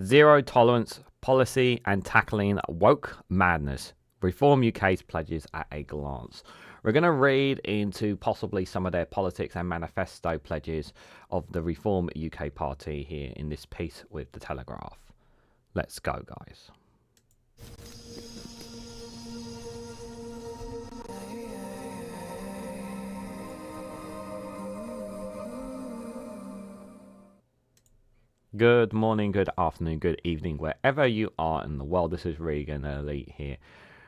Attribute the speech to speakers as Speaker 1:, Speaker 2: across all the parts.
Speaker 1: Zero tolerance policy and tackling woke madness. Reform UK's pledges at a glance. We're going to read into possibly some of their politics and manifesto pledges of the Reform UK Party here in this piece with The Telegraph. Let's go, guys. Good morning, good afternoon, good evening, wherever you are in the world. This is Reganelite here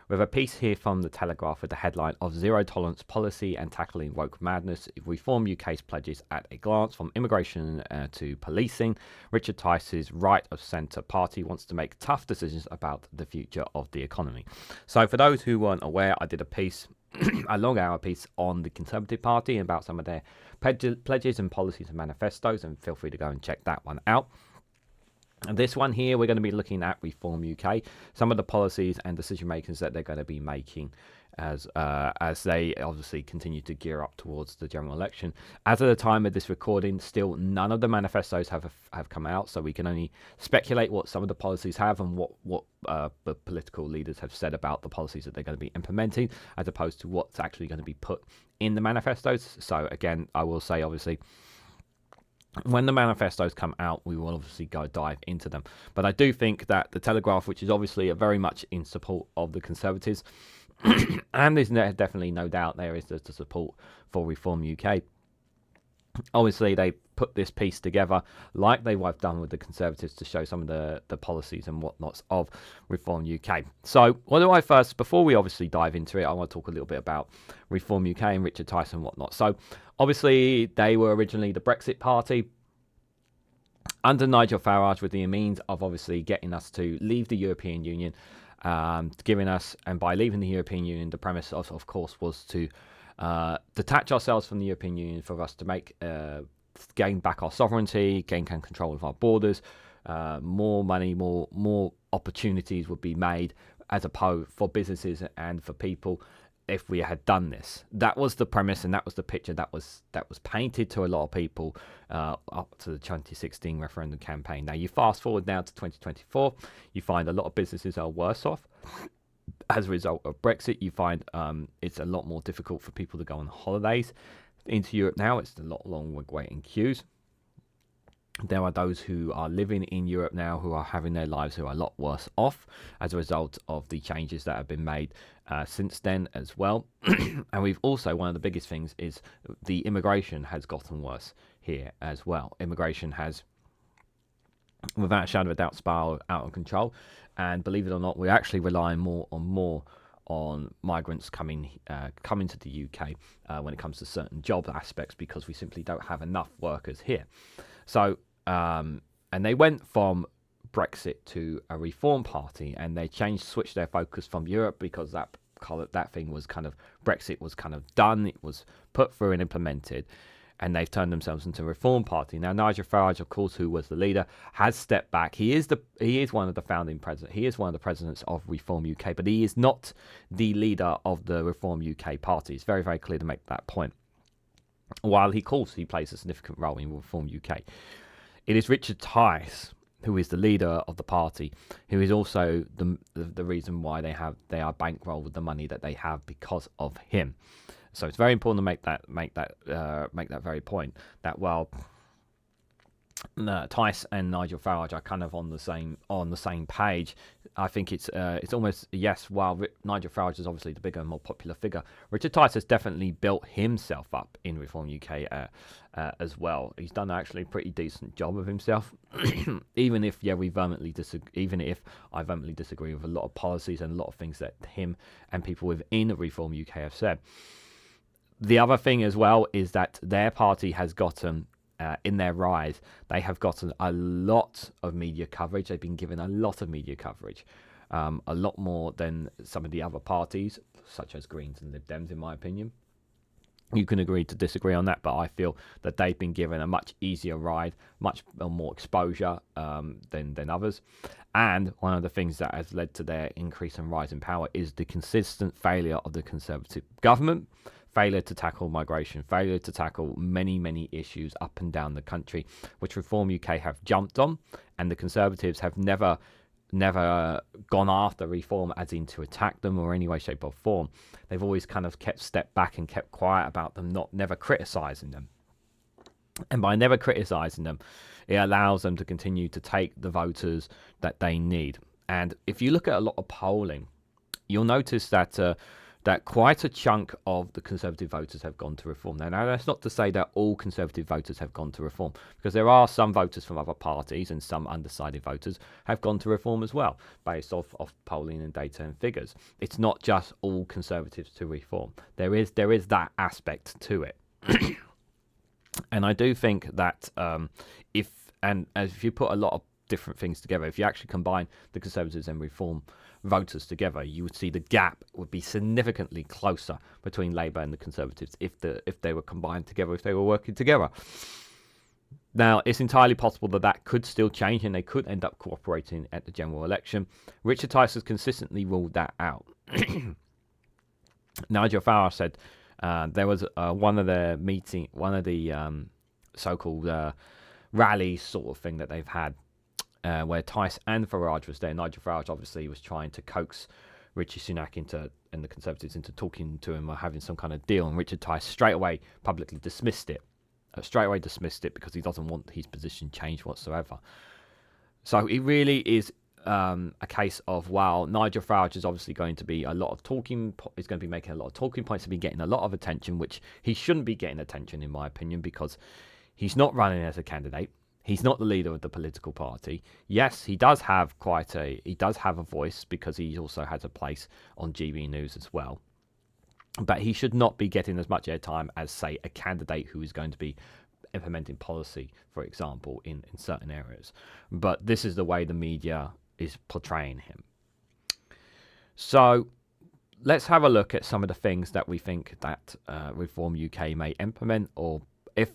Speaker 1: with a piece here from The Telegraph with the headline of Zero Tolerance Policy and Tackling Woke Madness. Reform UK's pledges at a glance. From immigration to policing, Richard Tice's right of centre party wants to make tough decisions about the future of the economy. So for those who weren't aware, I did a piece, a long hour piece on the Conservative Party about some of their pledges and policies and manifestos, and feel free to go and check that one out. And this one here, we're going to be looking at Reform UK, some of the policies and decision makers that they're going to be making as they obviously continue to gear up towards the general election. As of the time of this recording, still none of the manifestos have come out, so we can only speculate what some of the policies have and what the political leaders have said about the policies that they're going to be implementing, as opposed to what's actually going to be put in the manifestos. So again, I will say, obviously, when the manifestos come out, we will obviously go dive into them. But I do think that the Telegraph, which is obviously very much in support of the Conservatives, and there's definitely no doubt there is the support for Reform UK. Obviously, they put this piece together like they've done with the Conservatives to show some of the policies and whatnots of Reform UK. So, before we obviously dive into it, I want to talk a little bit about Reform UK and Richard Tice and whatnot. So, obviously, they were originally the Brexit party under Nigel Farage, with the means of obviously getting us to leave the European Union, giving us, and by leaving the European Union, the premise of course was to detach ourselves from the European Union for us to gain back our sovereignty, gain control of our borders, more money, more opportunities would be made as opposed for businesses and for people if we had done this. That was the premise, and that was the picture that was painted to a lot of people up to the 2016 referendum campaign. Now you fast forward now to 2024, you find a lot of businesses are worse off. As a result of Brexit, you find it's a lot more difficult for people to go on holidays into Europe now. It's a lot longer waiting queues. There are those who are living in Europe now who are having their lives who are a lot worse off as a result of the changes that have been made since then as well. And we've also, one of the biggest things is the immigration has gotten worse here as well. Immigration has, without a shadow of a doubt, spiraled out of control. And believe it or not, we're actually relying more on migrants coming to the UK when it comes to certain job aspects, because we simply don't have enough workers here. So, and they went from Brexit to a Reform Party, and they switched their focus from Europe because that thing was kind of, Brexit was kind of done. It was put through and implemented. And they've turned themselves into a Reform Party. Now, Nigel Farage, of course, who was the leader, has stepped back. He is one of the founding presidents. He is one of the presidents of Reform UK, but he is not the leader of the Reform UK Party. It's very, very clear to make that point. While he plays a significant role in Reform UK, it is Richard Tice who is the leader of the party, who is also the reason why they are bankrolled with the money that they have because of him. So it's very important to make that very point that while Tice and Nigel Farage are kind of on the same page, I think it's almost yes. While Nigel Farage is obviously the bigger and more popular figure, Richard Tice has definitely built himself up in Reform UK as well. He's done actually a pretty decent job of himself, even if I vehemently disagree with a lot of policies and a lot of things that him and people within Reform UK have said. The other thing as well is that their party has gotten, in their rise, they have gotten a lot of media coverage. They've been given a lot of media coverage, a lot more than some of the other parties, such as Greens and Lib Dems, in my opinion. You can agree to disagree on that, but I feel that they've been given a much easier ride, much more exposure than others. And one of the things that has led to their increase and rise in power is the consistent failure of the Conservative government, failure to tackle migration, failure to tackle many, many issues up and down the country, which Reform UK have jumped on and the Conservatives have never gone after reform as in to attack them or any way, shape or form. They've always kind of kept step back and kept quiet about them, never criticising them. And by never criticising them, it allows them to continue to take the voters that they need. And if you look at a lot of polling, you'll notice that that quite a chunk of the Conservative voters have gone to reform. Now, that's not to say that all Conservative voters have gone to reform, because there are some voters from other parties and some undecided voters have gone to reform as well, based off polling and data and figures. It's not just all Conservatives to reform. There is that aspect to it. And I do think that if you put a lot of different things together, if you actually combine the Conservatives and Reform voters together, you would see the gap would be significantly closer between Labour and the Conservatives if they were combined together, if they were working together. Now, it's entirely possible that could still change and they could end up cooperating at the general election. Richard Tice has consistently ruled that out. Nigel Farage said there was one of the so-called rallies sort of thing that they've had, where Tice and Farage was there. Nigel Farage obviously was trying to coax Rishi Sunak and the Conservatives into talking to him or having some kind of deal, and Richard Tice straight away publicly dismissed it. Because he doesn't want his position changed whatsoever. So it really is a case of, while Nigel Farage is obviously going to be is going to be making a lot of talking points and be getting a lot of attention, which he shouldn't be getting attention in my opinion, because he's not running as a candidate. He's not the leader of the political party. Yes, he does have a voice because he also has a place on GB News as well. But he should not be getting as much airtime as, say, a candidate who is going to be implementing policy, for example, in certain areas. But this is the way the media is portraying him. So let's have a look at some of the things that we think that Reform UK may implement, or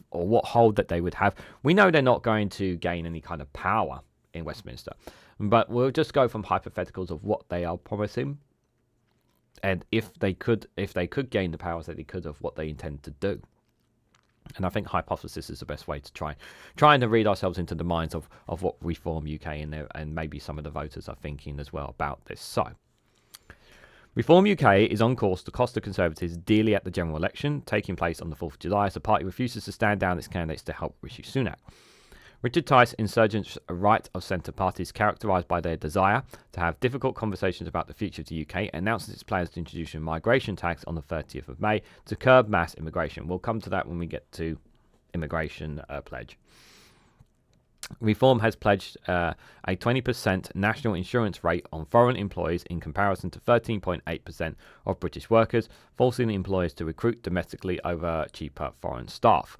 Speaker 1: what hold that they would have. We know they're not going to gain any kind of power in Westminster, but we'll just go from hypotheticals of what they are promising, and if they could gain the powers that they could, of what they intend to do. And I think hypothesis is the best way to trying to read ourselves into the minds of what Reform UK and maybe some of the voters are thinking as well about this. So, Reform UK is on course to cost the Conservatives dearly at the general election, taking place on the 4th of July, as the party refuses to stand down its candidates to help Rishi Sunak. Richard Tice insurgents' right-of-centre party is characterised by their desire to have difficult conversations about the future of the UK, announces its plans to introduce a migration tax on the 30th of May to curb mass immigration. We'll come to that when we get to immigration pledge. Reform has pledged a 20% national insurance rate on foreign employees in comparison to 13.8% of British workers, forcing employers to recruit domestically over cheaper foreign staff.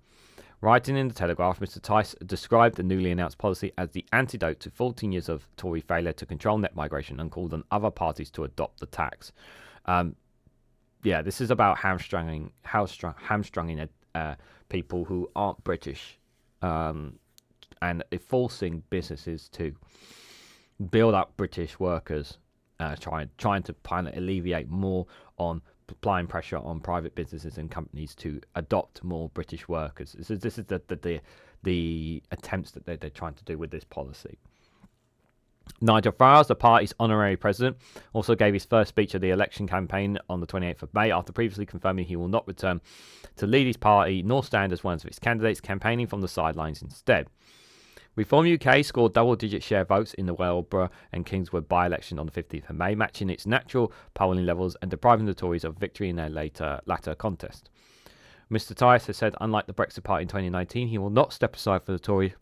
Speaker 1: Writing in the Telegraph, Mr. Tice described the newly announced policy as the antidote to 14 years of Tory failure to control net migration and called on other parties to adopt the tax. This is about hamstringing people who aren't British, and forcing businesses to build up British workers, trying to kind of alleviate more on applying pressure on private businesses and companies to adopt more British workers. This is the attempts that they're trying to do with this policy. Nigel Farage, the party's honorary president, also gave his first speech of the election campaign on the 28th of May, after previously confirming he will not return to lead his party nor stand as one of its candidates, campaigning from the sidelines instead. Reform UK scored double-digit share votes in the Welborough and Kingswood by-election on the 15th of May, matching its natural polling levels and depriving the Tories of victory in their latter contest. Mr. Tice has said, unlike the Brexit Party in 2019, he will not step aside for the Tories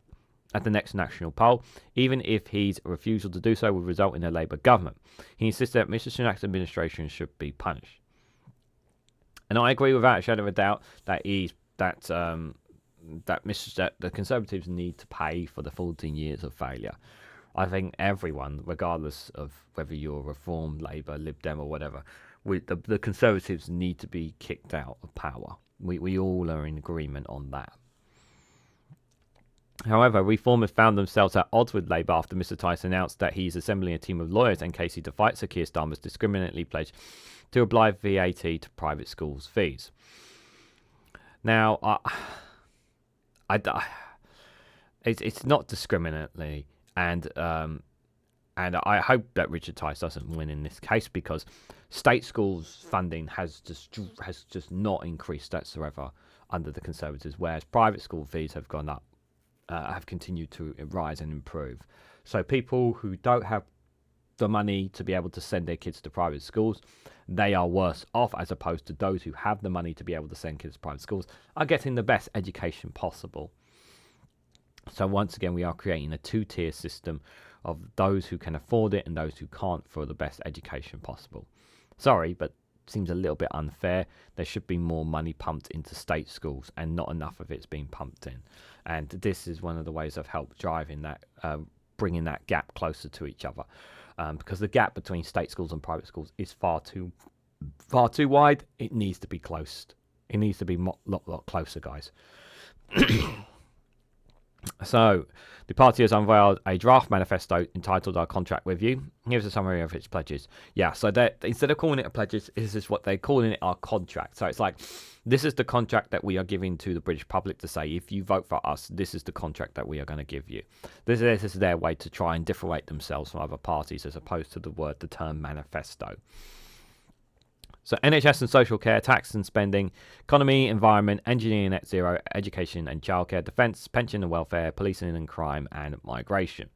Speaker 1: at the next national poll, even if his refusal to do so would result in a Labour government. He insisted that Mr. Sunak's administration should be punished. And I agree without a shadow of a doubt that the Conservatives need to pay for the 14 years of failure. I think everyone, regardless of whether you're Reform, Labour, Lib Dem or whatever, the Conservatives need to be kicked out of power. We all are in agreement on that. However, Reform has found themselves at odds with Labour after Mr. Tice announced that he is assembling a team of lawyers in case he defies Sir Keir Starmer's discriminatory pledge to apply VAT to private schools' fees. Now, it's not discriminatory, And I hope that Richard Tice doesn't win in this case, because state schools funding has just not increased whatsoever under the Conservatives, whereas private school fees have gone up, have continued to rise and improve. So people who don't have the money to be able to send their kids to private schools, they are worse off, as opposed to those who have the money to be able to send kids to private schools are getting the best education possible. So once again, we are creating a two-tier system of those who can afford it and those who can't for the best education possible. Sorry, but seems a little bit unfair. There should be more money pumped into state schools, and not enough of it's being pumped in. And this is one of the ways I've helped driving that, bringing that gap closer to each other. Because the gap between state schools and private schools is far too wide. It needs to be closed. It needs to be a lot closer, guys. So, the party has unveiled a draft manifesto entitled "Our Contract with You." Here's a summary of its pledges. Yeah, so instead of calling it a pledges, this is what they're calling it: our contract. So it's like, this is the contract that we are giving to the British public to say, if you vote for us, this is the contract that we are going to give you. This is their way to try and differentiate themselves from other parties, as opposed to the term manifesto. So NHS and social care, tax and spending, economy, environment, engineering, net zero, education and childcare, defence, pension and welfare, policing and crime, and migration.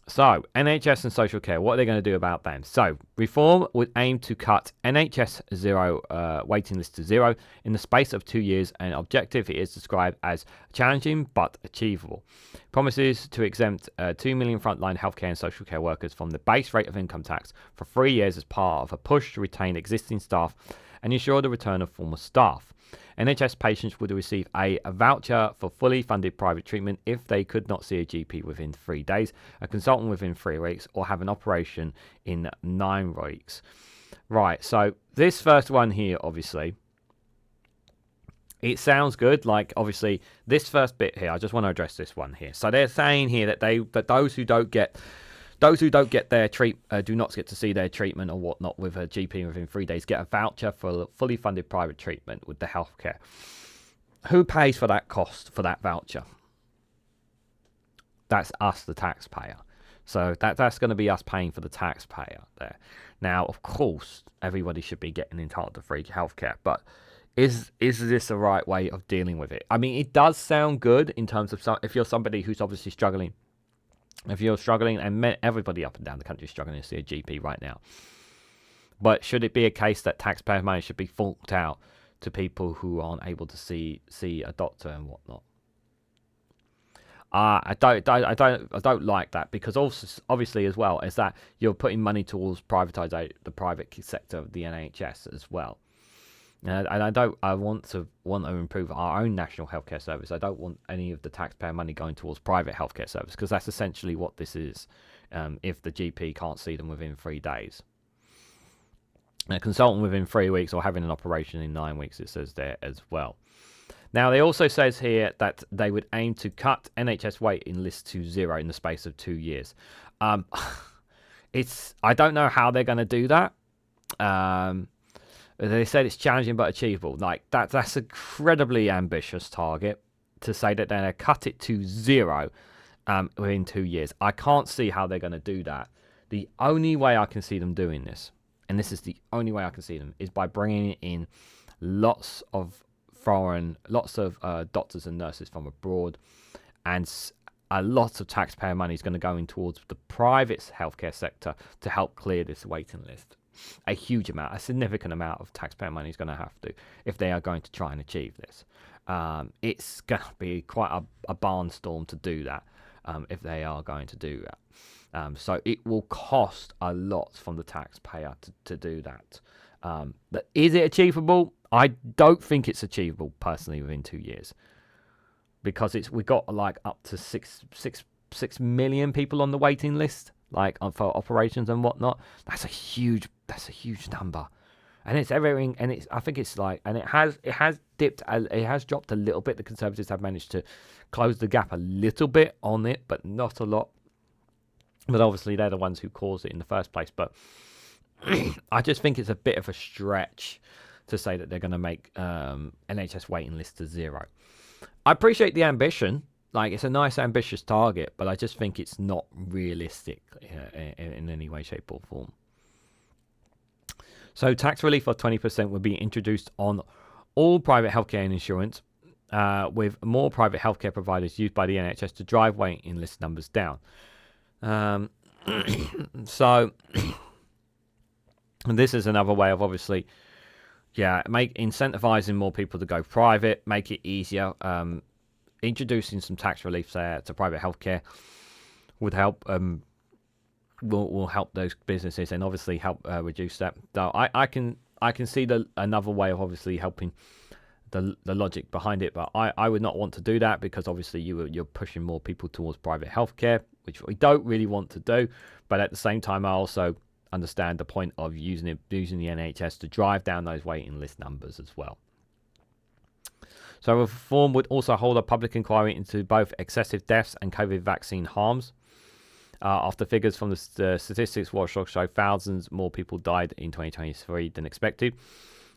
Speaker 1: So, NHS and social care, what are they going to do about them? So, reform would aim to cut NHS waiting list to zero in the space of 2 years. An objective it is described as challenging but achievable. Promises to exempt 2 million frontline healthcare and social care workers from the base rate of income tax for 3 years as part of a push to retain existing staff and ensure the return of former staff. NHS patients would receive a voucher for fully funded private treatment if they could not see a GP within 3 days, a consultant within 3 weeks, or have an operation in 9 weeks. Right, so this first one here, obviously, it sounds good. Like, obviously, this first bit here, I just want to address this one here. So they're saying here that those who don't get their do not get to see their treatment or whatnot with a GP within 3 days get a voucher for fully funded private treatment with the healthcare. Who pays for that cost for that voucher? That's us, the taxpayer. So that's going to be us paying for the taxpayer there. Now, of course, everybody should be getting entitled to free healthcare, but is this the right way of dealing with it? I mean, it does sound good in terms of if you're somebody who's obviously struggling. If you're struggling, and everybody up and down the country is struggling to see a GP right now. But should it be a case that taxpayer money should be forked out to people who aren't able to see a doctor and whatnot? I don't like that, because also, obviously, as well, is that you're putting money towards privatizing the private sector of the NHS as well. And I want to improve our own national healthcare service. I don't want any of the taxpayer money going towards private healthcare service, because that's essentially what this is. If the GP can't see them within 3 days, a consultant within 3 weeks, or having an operation in 9 weeks, it says there as well. Now, they also says here that they would aim to cut NHS waiting lists to zero in the space of 2 years. I don't know how they're going to do that. They said it's challenging but achievable. Like that's an incredibly ambitious target to say that they're going to cut it to zero within 2 years. I can't see how they're going to do that. The only way I can see them doing this, and this is the only way I can see them, is by bringing in lots of doctors and nurses from abroad, and a lot of taxpayer money is going to go in towards the private healthcare sector to help clear this waiting list. A significant amount of taxpayer money is going to have to, if they are going to try and achieve this. It's going to be quite a barnstorm to do that, if they are going to do that. So it will cost a lot from the taxpayer to do that. But is it achievable? I don't think it's achievable personally within 2 years, because we've got like up to 6 million people on the waiting list, like for operations and whatnot. That's a huge number, and it's everything. And I think it's like, and it has dropped a little bit. The Conservatives have managed to close the gap a little bit on it, but not a lot. But obviously they're the ones who caused it in the first place. But I just think it's a bit of a stretch to say that they're going to make NHS waiting lists to zero. I appreciate the ambition. like, it's a nice ambitious target, but I just think it's not realistic in any way, shape, or form. So tax relief of 20% would be introduced on all private healthcare and insurance, with more private healthcare providers used by the NHS to drive waiting list numbers down. So this is another way of obviously, make incentivizing more people to go private, make it easier. Introducing some tax relief there to private healthcare would help. Will help those businesses and obviously help reduce that. So I can see another way of obviously helping the logic behind it, but I would not want to do that, because obviously you're pushing more people towards private healthcare, which we don't really want to do. But at the same time, I also understand the point of using the NHS to drive down those waiting list numbers as well. So reform would also hold a public inquiry into both excessive deaths and COVID vaccine harms. After figures from the Statistics Watchdog show thousands more people died in 2023 than expected.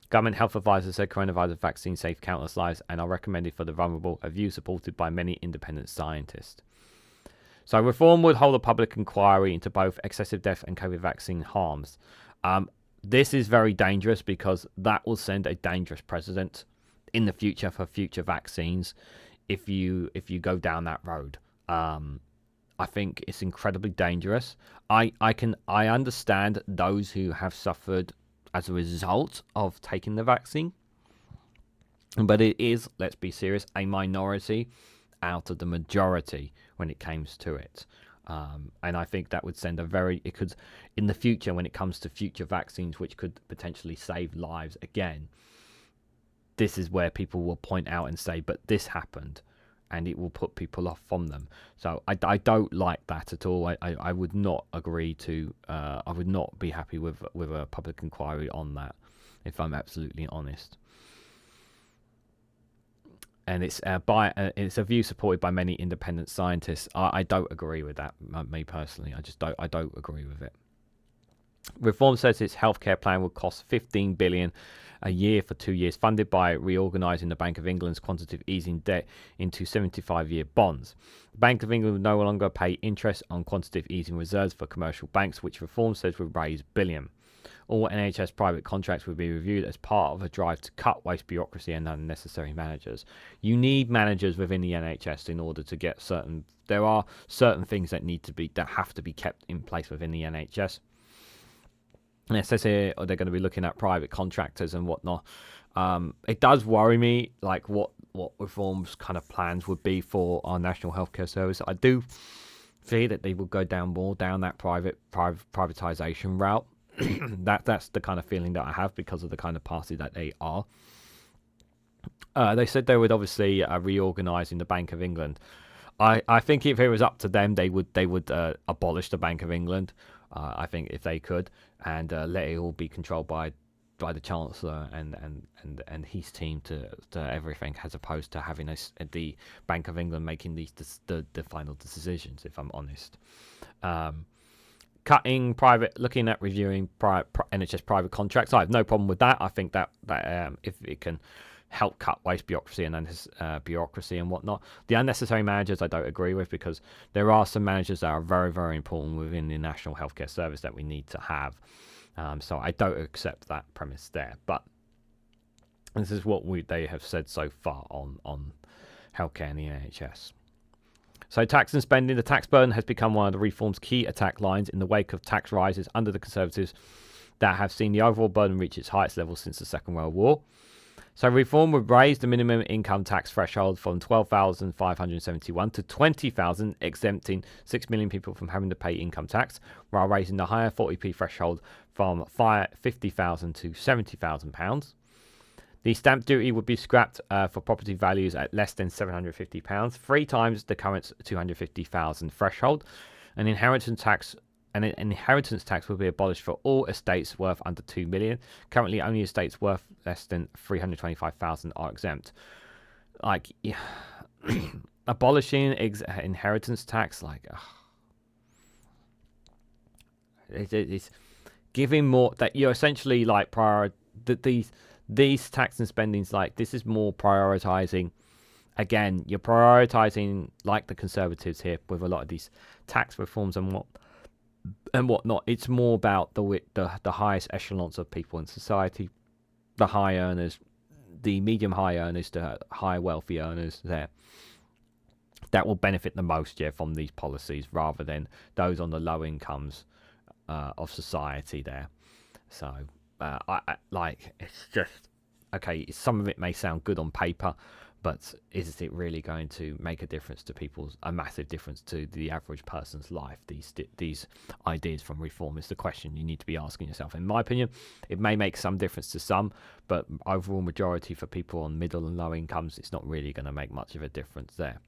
Speaker 1: Government health advisors said coronavirus vaccines save countless lives and are recommended for the vulnerable, a view supported by many independent scientists. So reform would hold a public inquiry into both excessive death and COVID vaccine harms. This is very dangerous, because that will send a dangerous precedent in the future for future vaccines if you go down that road. I think it's incredibly dangerous. I understand those who have suffered as a result of taking the vaccine, but it is, let's be serious, a minority out of the majority when it comes to it. And I think that would send it could, in the future, when it comes to future vaccines, which could potentially save lives again, this is where people will point out and say, but this happened, and it will put people off from them. So I don't like that at all. I would not agree to, I would not be happy with a public inquiry on that, if I'm absolutely honest. And it's it's a view supported by many independent scientists. I don't agree with that, me personally. I don't agree with it. Reform says its healthcare plan would cost $15 billion a year for 2 years, funded by reorganising the Bank of England's quantitative easing debt into 75-year bonds. The Bank of England would no longer pay interest on quantitative easing reserves for commercial banks, which reform says would raise billion. All NHS private contracts would be reviewed as part of a drive to cut waste, bureaucracy and unnecessary managers. You need managers within the NHS in order to get certain... There are certain things that have to be kept in place within the NHS. And it says here they're going to be looking at private contractors and whatnot. It does worry me, like what reforms kind of plans would be for our national healthcare service. I do fear that they will go down that privatisation route. That's the kind of feeling that I have, because of the kind of party that they are. They said they would obviously reorganise in the Bank of England. I think if it was up to them, they would abolish the Bank of England. I think if they could, and let it all be controlled by the Chancellor and his team to everything, as opposed to having the Bank of England making the final decisions. If I'm honest, looking at reviewing NHS private contracts, I have no problem with that. I think that if it can help cut waste, bureaucracy and whatnot. The unnecessary managers I don't agree with, because there are some managers that are very, very important within the National Healthcare Service that we need to have. So I don't accept that premise there. But this is what they have said so far on healthcare in the NHS. So tax and spending. The tax burden has become one of the reform's key attack lines in the wake of tax rises under the Conservatives that have seen the overall burden reach its highest level since the Second World War. So reform would raise the minimum income tax threshold from $12,571 to $20,000, exempting 6 million people from having to pay income tax, while raising the higher 40p threshold from £50,000 to £70,000. The stamp duty would be scrapped for property values at less than £750, 3 times the current $250,000 threshold. An inheritance tax will be abolished for all estates worth under 2 million. Currently, only estates worth less than 325,000 are exempt. Like, yeah. Abolishing inheritance tax, like, it's giving more, that you're essentially like these tax and spendings, like, this is more prioritizing again, you're prioritising, like the Conservatives here, with a lot of these tax reforms and whatnot. It's more about the highest echelons of people in society, the high earners, the medium high earners, the high wealthy earners there. That will benefit the most, from these policies, rather than those on the low incomes of society there. So, it's just, okay, some of it may sound good on paper, but is it really going to make a massive difference to the average person's life? These ideas from reform is the question you need to be asking yourself. In my opinion, it may make some difference to some, but overall majority for people on middle and low incomes, it's not really going to make much of a difference there.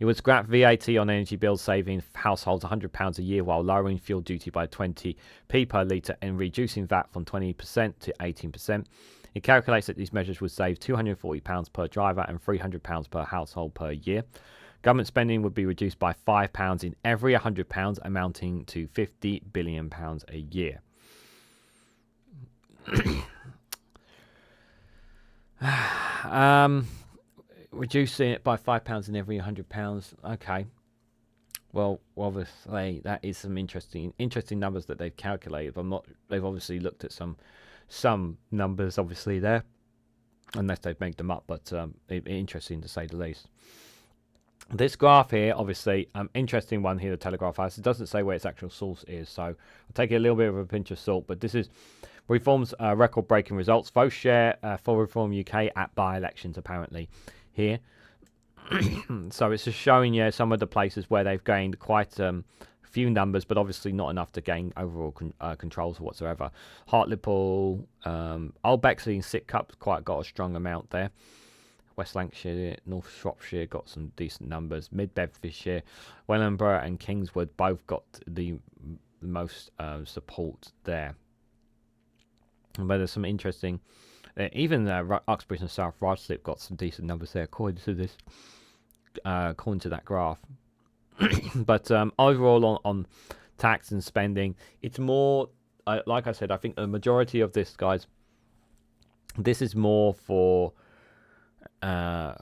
Speaker 1: It would scrap VAT on energy bills, saving households £100 a year while lowering fuel duty by 20p per litre and reducing VAT from 20% to 18%. It calculates that these measures would save £240 per driver and £300 per household per year. Government spending would be reduced by £5 in every £100, amounting to £50 billion a year. Reducing it by £5 in every £100. Okay. Well, obviously that is some interesting numbers that they've calculated. They've obviously looked at some numbers, obviously there, unless they've made them up. But interesting to say the least. This graph here, obviously, interesting one here. The Telegraph has. It doesn't say where its actual source is, so I'll take it a little bit of a pinch of salt. But this is Reform's record-breaking results. Vote share for Reform UK at by-elections, apparently. Here, so it's just showing some of the places where they've gained quite a few numbers, but obviously not enough to gain overall controls whatsoever. Hartlepool, Old Bexley and Sidcup quite got a strong amount there. West Lancashire, North Shropshire got some decent numbers. Mid Bedfordshire, Wellingborough and Kingswood both got the most support there. But there's some interesting. Even Uxbridge and South Ruislip got some decent numbers there, according to that graph. But overall, on tax and spending, it's more. Like I said, I think the majority of this, guys, this is more for. I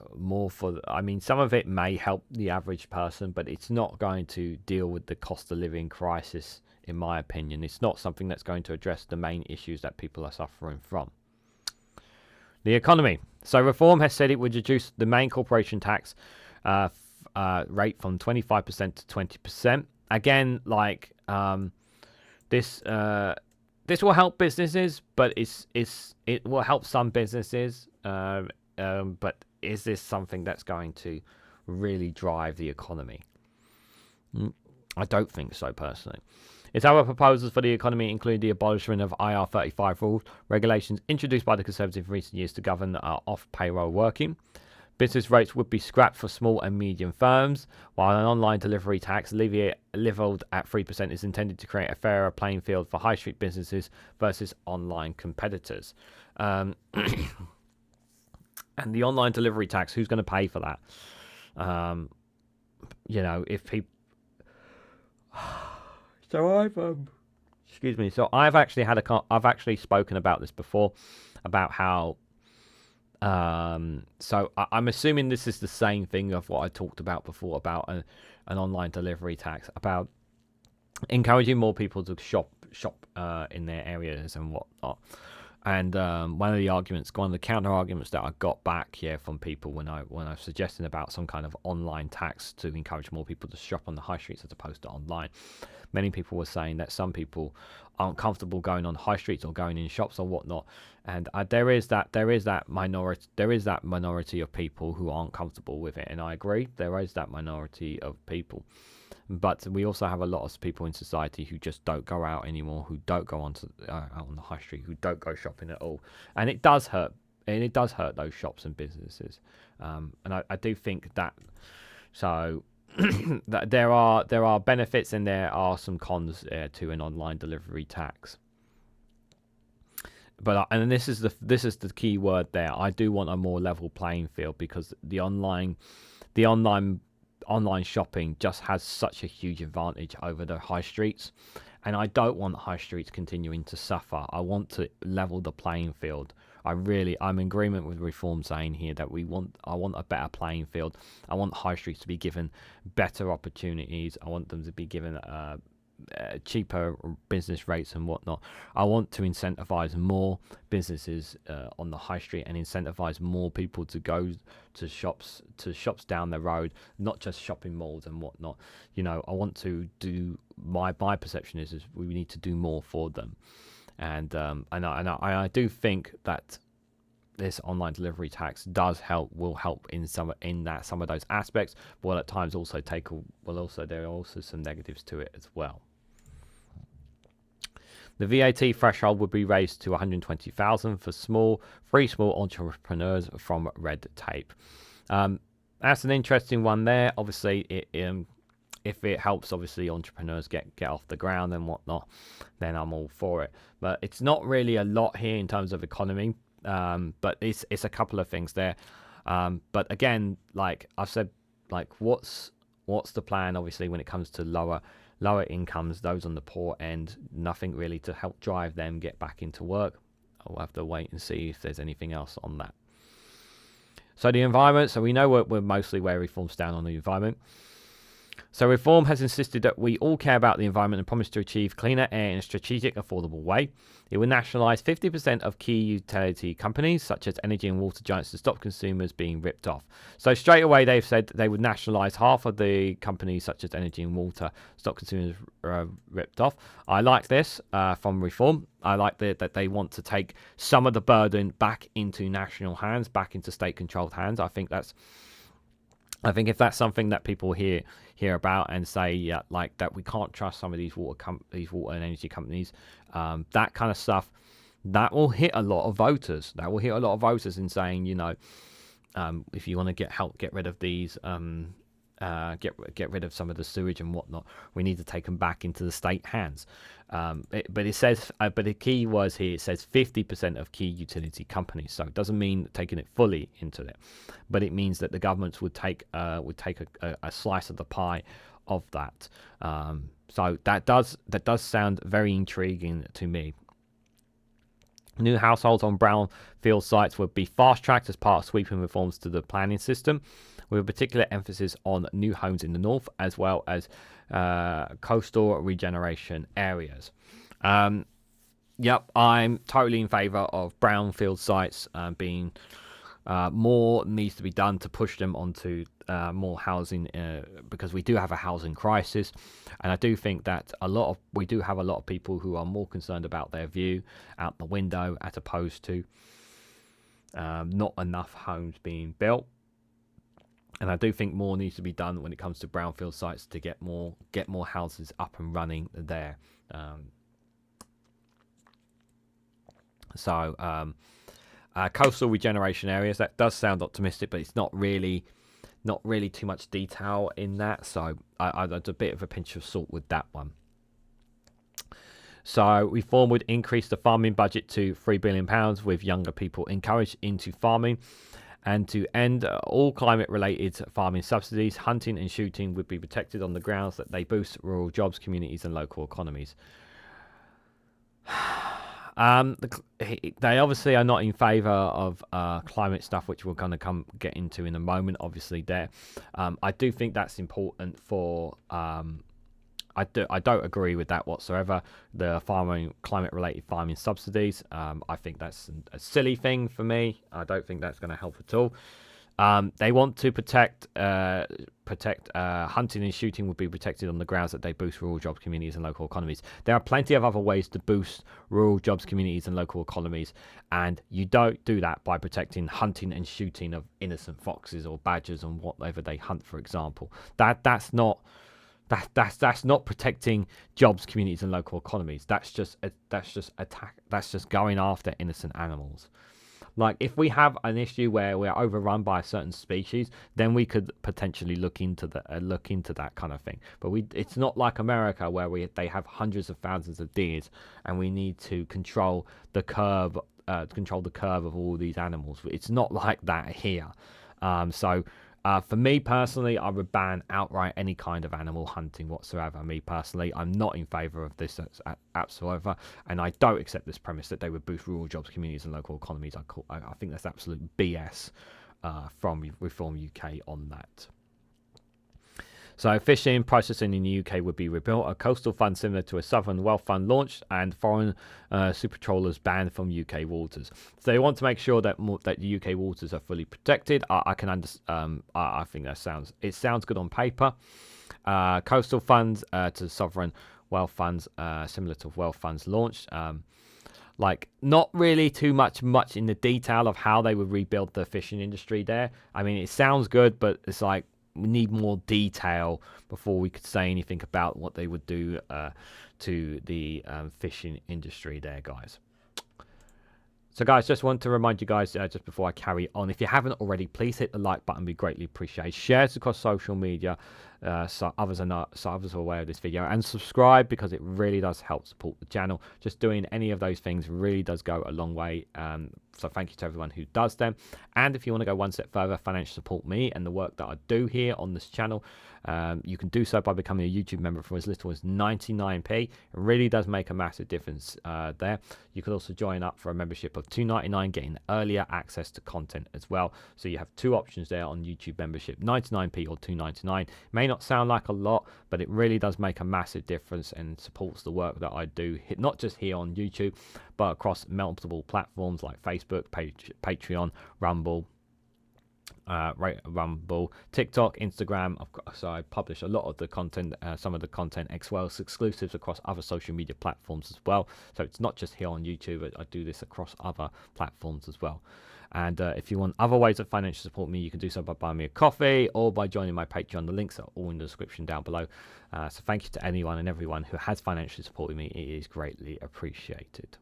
Speaker 1: mean, some of it may help the average person, but it's not going to deal with the cost of living crisis. In my opinion, it's not something that's going to address the main issues that people are suffering from. The economy. So Reform has said it would reduce the main corporation tax rate from 25% to 20%. Again, this will help businesses, but it will help some businesses. But is this something that's going to really drive the economy? I don't think so, personally. Its other proposals for the economy include the abolishment of IR35 rules, regulations introduced by the Conservatives in recent years to govern off-payroll working. Business rates would be scrapped for small and medium firms, while an online delivery tax levelled at 3% is intended to create a fairer playing field for high street businesses versus online competitors. And the online delivery tax, who's going to pay for that? If people... So I've actually spoken about this before, about how. So I'm assuming this is the same thing of what I talked about before about an online delivery tax, about encouraging more people to shop in their areas and whatnot. And one of the counter arguments that I got back from people when I was suggesting about some kind of online tax to encourage more people to shop on the high streets as opposed to online, many people were saying that some people aren't comfortable going on high streets or going in shops or whatnot, and there is that minority of people who aren't comfortable with it, and I agree, there is that minority of people. But we also have a lot of people in society who just don't go out anymore, who don't go out on the high street, who don't go shopping at all, and it does hurt. And it does hurt those shops and businesses. And I do think that. So that there are benefits and there are some cons to an online delivery tax. But and this is the key word there. I do want a more level playing field, because the online shopping just has such a huge advantage over the high streets, and I don't want high streets continuing to suffer. I want to level the playing field I'm in agreement with Reform saying here that I want a better playing field. I want high streets to be given better opportunities. I want them to be given cheaper business rates and whatnot. I want to incentivize more businesses on the high street and incentivize more people to go to shops down the road, not just shopping malls and whatnot. I want to do my perception is we need to do more for them, and I do think that this online delivery tax will help in some of those aspects, but at times also there are also some negatives to it as well. The VAT threshold would be raised to 120,000 for small entrepreneurs from red tape. That's an interesting one there. Obviously, if it helps obviously entrepreneurs get off the ground and whatnot, then I'm all for it. But it's not really a lot here in terms of economy. But it's a couple of things there. But again, like I've said, like what's the plan? Obviously, when it comes to lower incomes, those on the poor end, nothing really to help drive them get back into work. I'll have to wait and see if there's anything else on that. So the environment. So we know we're mostly where Reform stand on the environment. So Reform has insisted that we all care about the environment and promise to achieve cleaner air in a strategic, affordable way. It will nationalise 50% of key utility companies, such as energy and water giants, to stop consumers being ripped off. So straight away, they've said they would nationalise half of the companies, such as energy and water, stop consumers ripped off. I like this from Reform. I like that they want to take some of the burden back into national hands, back into state-controlled hands. I think if that's something that people hear about and say, like that we can't trust some of these water and energy companies, that kind of stuff, that will hit a lot of voters. That will hit a lot of voters in saying, if you want to get rid of these, get rid of some of the sewage and whatnot, we need to take them back into the state hands. But it says, but the key was here, it says 50% of key utility companies. So it doesn't mean taking it fully into it, but it means that the governments would take a slice of the pie of that. So that does sound very intriguing to me. New households on brownfield sites would be fast-tracked as part of sweeping reforms to the planning system, with a particular emphasis on new homes in the north, as well as coastal regeneration areas. Yep, I'm totally in favour of brownfield sites being more needs to be done to push them onto more housing, because we do have a housing crisis, and I do think that we do have a lot of people who are more concerned about their view out the window as opposed to not enough homes being built. And I do think more needs to be done when it comes to brownfield sites to get more houses up and running there. Coastal regeneration areas, that does sound optimistic, but it's not really too much detail in that. So I'd a bit of a pinch of salt with that one. So Reform would increase the farming budget to £3 billion, with younger people encouraged into farming, and to end all climate-related farming subsidies. Hunting and shooting would be protected on the grounds that they boost rural jobs, communities and local economies. They obviously are not in favour of climate stuff, which we're going to get into in a moment. Obviously, I do think that's important for. I don't agree with that whatsoever. The climate-related farming subsidies. I think that's a silly thing for me. I don't think that's going to help at all. They want to protect hunting and shooting would be protected on the grounds that they boost rural jobs, communities and local economies. There are plenty of other ways to boost rural jobs, communities and local economies, and you don't do that by protecting hunting and shooting of innocent foxes or badgers and whatever they hunt, for example. That's not protecting jobs, communities and local economies. That's just going after innocent animals. Like, if we have an issue where we're overrun by a certain species, then we could potentially look into that kind of thing. But it's not like America, where they have hundreds of thousands of deers, and we need to control the curve of all these animals. It's not like that here. So For me personally, I would ban outright any kind of animal hunting whatsoever. Me personally, I'm not in favour of this whatsoever, and I don't accept this premise that they would boost rural jobs, communities, and local economies. I think that's absolute BS from Reform UK on that. So fishing processing in the UK would be rebuilt, a coastal fund similar to a sovereign wealth fund launched, and foreign super trawlers banned from UK waters. So they want to make sure that the UK waters are fully protected. I can understand. I think that sounds good on paper. Coastal funds to sovereign wealth funds, similar to wealth funds launched. Like, not really too much in the detail of how they would rebuild the fishing industry there. I mean, it sounds good, but it's like, we need more detail before we could say anything about what they would do to the fishing industry there, guys. So, guys, just want to remind you guys, just before I carry on, if you haven't already, please hit the like button. Be greatly appreciated. Share it across social media so others are aware of this video, and subscribe, because it really does help support the channel. Just doing any of those things really does go a long way. So thank you to everyone who does them. And if you want to go one step further, financially support me and the work that I do here on this channel, you can do so by becoming a YouTube member for as little as 99p. It really does make a massive difference there. You could also join up for a membership of $2.99, getting earlier access to content as well. So you have two options there on YouTube membership, 99p or $2.99. May not sound like a lot, but it really does make a massive difference and supports the work that I do, not just here on YouTube, but across multiple platforms like Facebook, Patreon, Rumble, TikTok, Instagram. So I publish a lot of the content, some of the content as well as exclusives across other social media platforms as well. So it's not just here on YouTube, I do this across other platforms as well. And if you want other ways of financially support me, you can do so by buying me a coffee or by joining my Patreon. The links are all in the description down below. So thank you to anyone and everyone who has financially supported me. It is greatly appreciated.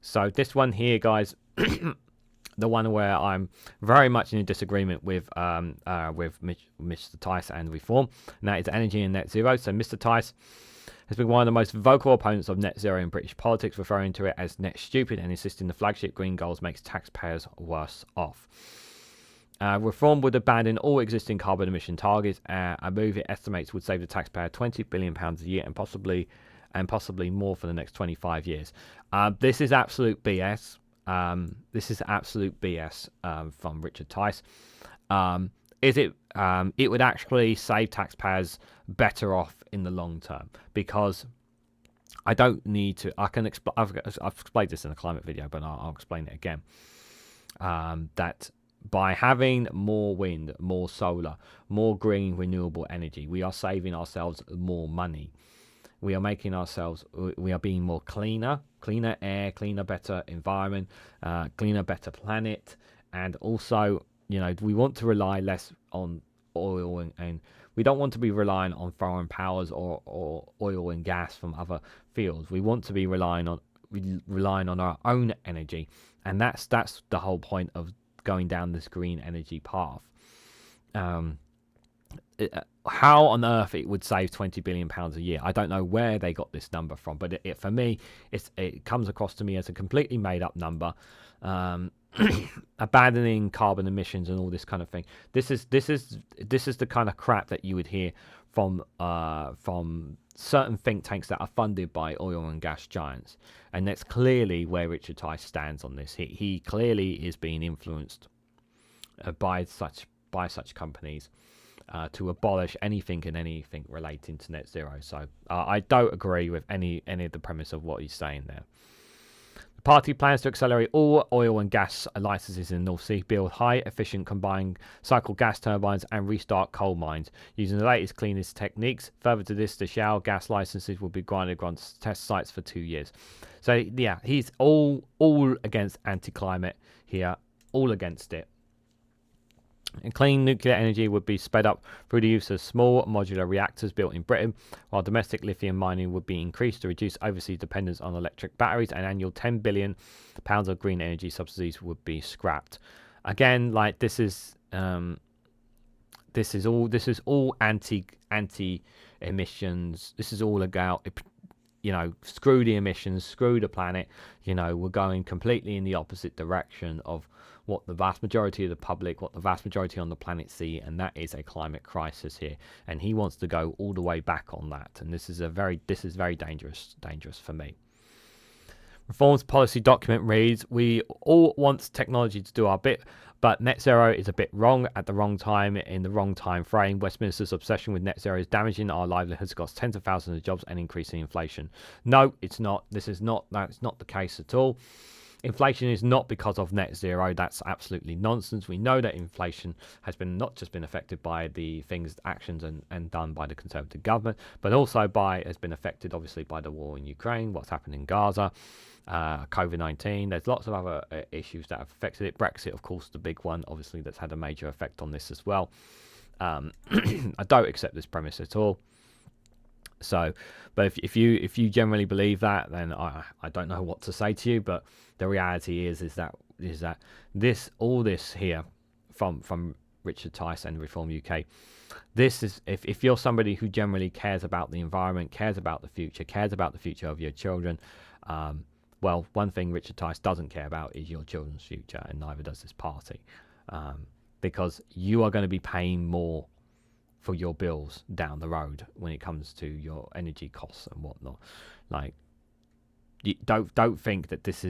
Speaker 1: So this one here, guys, the one where I'm very much in a disagreement with Mr. Tice and Reform, and that is energy and net zero. So Mr. Tice has been one of the most vocal opponents of net zero in British politics, referring to it as net stupid and insisting the flagship green goals makes taxpayers worse off. Reform would abandon all existing carbon emission targets, a move it estimates would save the taxpayer £20 billion a year and possibly more for the next 25 years. This is absolute BS. This is absolute BS from Richard Tice. It would actually save taxpayers better off in the long term, because I don't need to. I've explained this in a climate video, but I'll explain it again. That by having more wind, more solar, more green renewable energy, we are saving ourselves more money. We are making ourselves, we are being more cleaner air, cleaner, better environment, cleaner, better planet. And also, you know, we want to rely less on oil and we don't want to be relying on foreign powers or oil and gas from other fields. We want to be relying on our own energy. And that's the whole point of going down this green energy path. How on earth it would save £20 billion a year, I don't know where they got this number from, but for me, it comes across to me as a completely made up number. Abandoning carbon emissions and all this kind of thing. This is the kind of crap that you would hear from certain think tanks that are funded by oil and gas giants, and that's clearly where Richard Tice stands on this. He clearly is being influenced by such companies to abolish anything relating to net zero. So I don't agree with any of the premise of what he's saying there. The party plans to accelerate all oil and gas licenses in the North Sea, build high-efficient combined cycle gas turbines, and restart coal mines using the latest, cleanest techniques. Further to this, the shale gas licenses will be granted on test sites for 2 years. So yeah, he's all against anti-climate here, all against it. And clean nuclear energy would be sped up through the use of small modular reactors built in Britain, while domestic lithium mining would be increased to reduce overseas dependence on electric batteries, and annual £10 billion of green energy subsidies would be scrapped. Again, like this is all anti emissions. This is all about screw the emissions, screw the planet. We're going completely in the opposite direction of what the vast majority of the public, what the vast majority on the planet see, and that is a climate crisis here. And he wants to go all the way back on that. And this is very dangerous for me. Reforms policy document reads, we all want technology to do our bit, but net zero is a bit wrong at the wrong time in the wrong time frame. Westminster's obsession with net zero is damaging our livelihoods, cost tens of thousands of jobs and increasing inflation. No, it's not. That's not the case at all. Inflation is not because of net zero. That's absolutely nonsense. We know that inflation has not just been affected by the actions and done by the Conservative government, but also has been affected obviously by the war in Ukraine, what's happened in Gaza, COVID-19. There's lots of other issues that have affected it. Brexit, of course, the big one, obviously, that's had a major effect on this as well. I don't accept this premise at all. So, but if you generally believe that, then I don't know what to say to you. But the reality is that all this here from Richard Tice and Reform UK, this is if you're somebody who generally cares about the environment, cares about the future of your children, well, one thing Richard Tice doesn't care about is your children's future, and neither does this party, because you are going to be paying more for your bills down the road when it comes to your energy costs and whatnot. Like, you don't think that this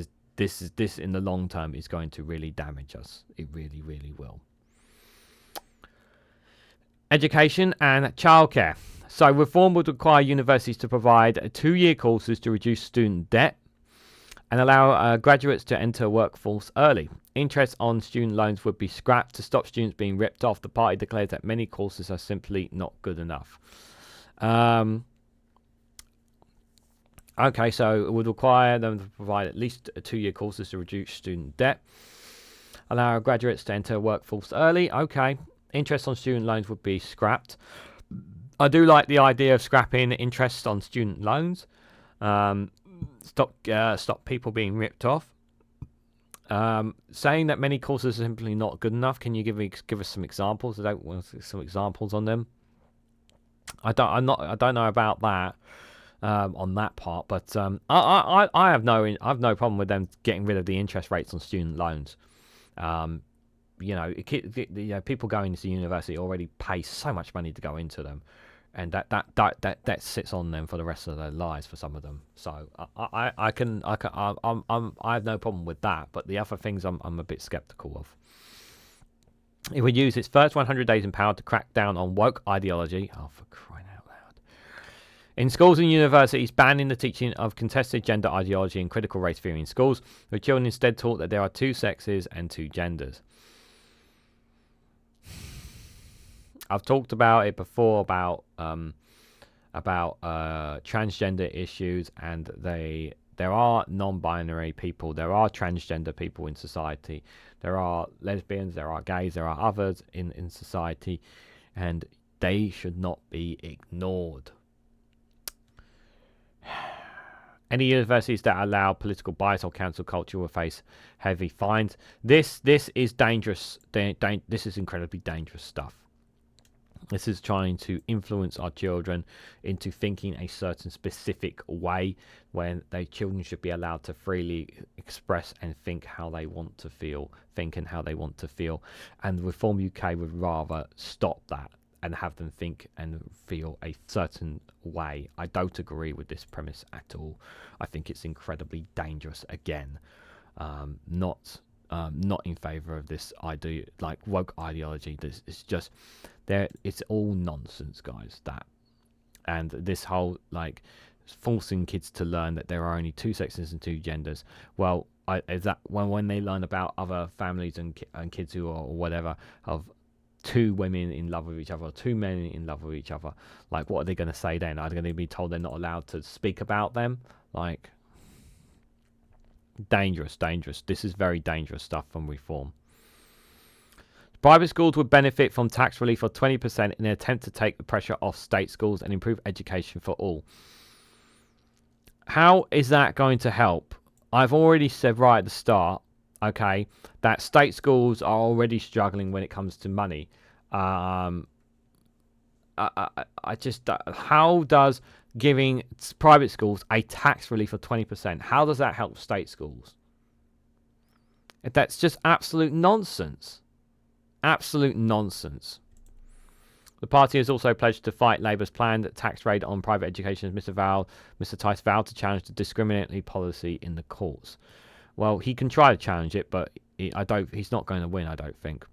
Speaker 1: in the long term is going to really damage us. It really, really will. Education and childcare. So reform would require universities to provide 2-year courses to reduce student debt and allow graduates to enter workforce early. Interest on student loans would be scrapped to stop students being ripped off. The party declares that many courses are simply not good enough. Okay, so it would require them to provide at least 2-year courses to reduce student debt. Allow graduates to enter workforce early. Okay, interest on student loans would be scrapped. I do like the idea of scrapping interest on student loans. Stop people being ripped off. Saying that many courses are simply not good enough. Can you give us some examples? I don't want some examples on them. I don't know about that on that part, but I have no problem with them getting rid of the interest rates on student loans. People going to university already pay so much money to go into them, and that sits on them for the rest of their lives for some of them. So I have no problem with that, but the other things I'm a bit skeptical of. It would use its first 100 days in power to crack down on woke ideology. Oh, for crying out loud! In schools and universities, banning the teaching of contested gender ideology and critical race theory in schools, with children instead taught that there are 2 sexes and 2 genders. I've talked about it before about transgender issues, and there are non-binary people, there are transgender people in society, there are lesbians, there are gays, there are others in society, and they should not be ignored. Any universities that allow political bias or cancel culture will face heavy fines. This is dangerous. This is incredibly dangerous stuff. This is trying to influence our children into thinking a certain specific way, when children should be allowed to freely express and think how they want to feel, And Reform UK would rather stop that and have them think and feel a certain way. I don't agree with this premise at all. I think it's incredibly dangerous. Again, not in favour of this idea, like woke ideology. This is just there. It's all nonsense, guys. And this whole forcing kids to learn that there are only 2 sexes and 2 genders. Well, is that when they learn about other families and kids who are whatever of 2 women in love with each other, or 2 men in love with each other, what are they going to say then? Are they going to be told they're not allowed to speak about them? Dangerous. This is very dangerous stuff from Reform. Private schools would benefit from tax relief of 20% in an attempt to take the pressure off state schools and improve education for all. How is that going to help? I've already said right at the start, okay, that state schools are already struggling when it comes to money. How does giving private schools a tax relief of 20%. How does that help state schools? That's just absolute nonsense. Absolute nonsense. The party has also pledged to fight Labour's planned tax raid on private education as Mr. Tice vowed to challenge the discriminatory policy in the courts. Well, he can try to challenge it, but he's not going to win, I don't think.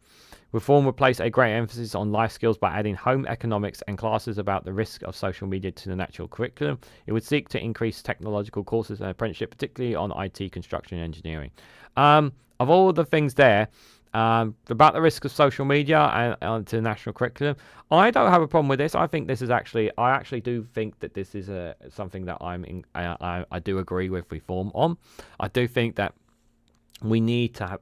Speaker 1: Reform would place a great emphasis on life skills by adding home economics and classes about the risk of social media to the natural curriculum. It would seek to increase technological courses and apprenticeship, particularly on IT, construction, and engineering. Of all the things there, about the risk of social media and to the national curriculum, I don't have a problem with this. I think this is I actually do think that this is something that I do agree with reform on. I do think that we need to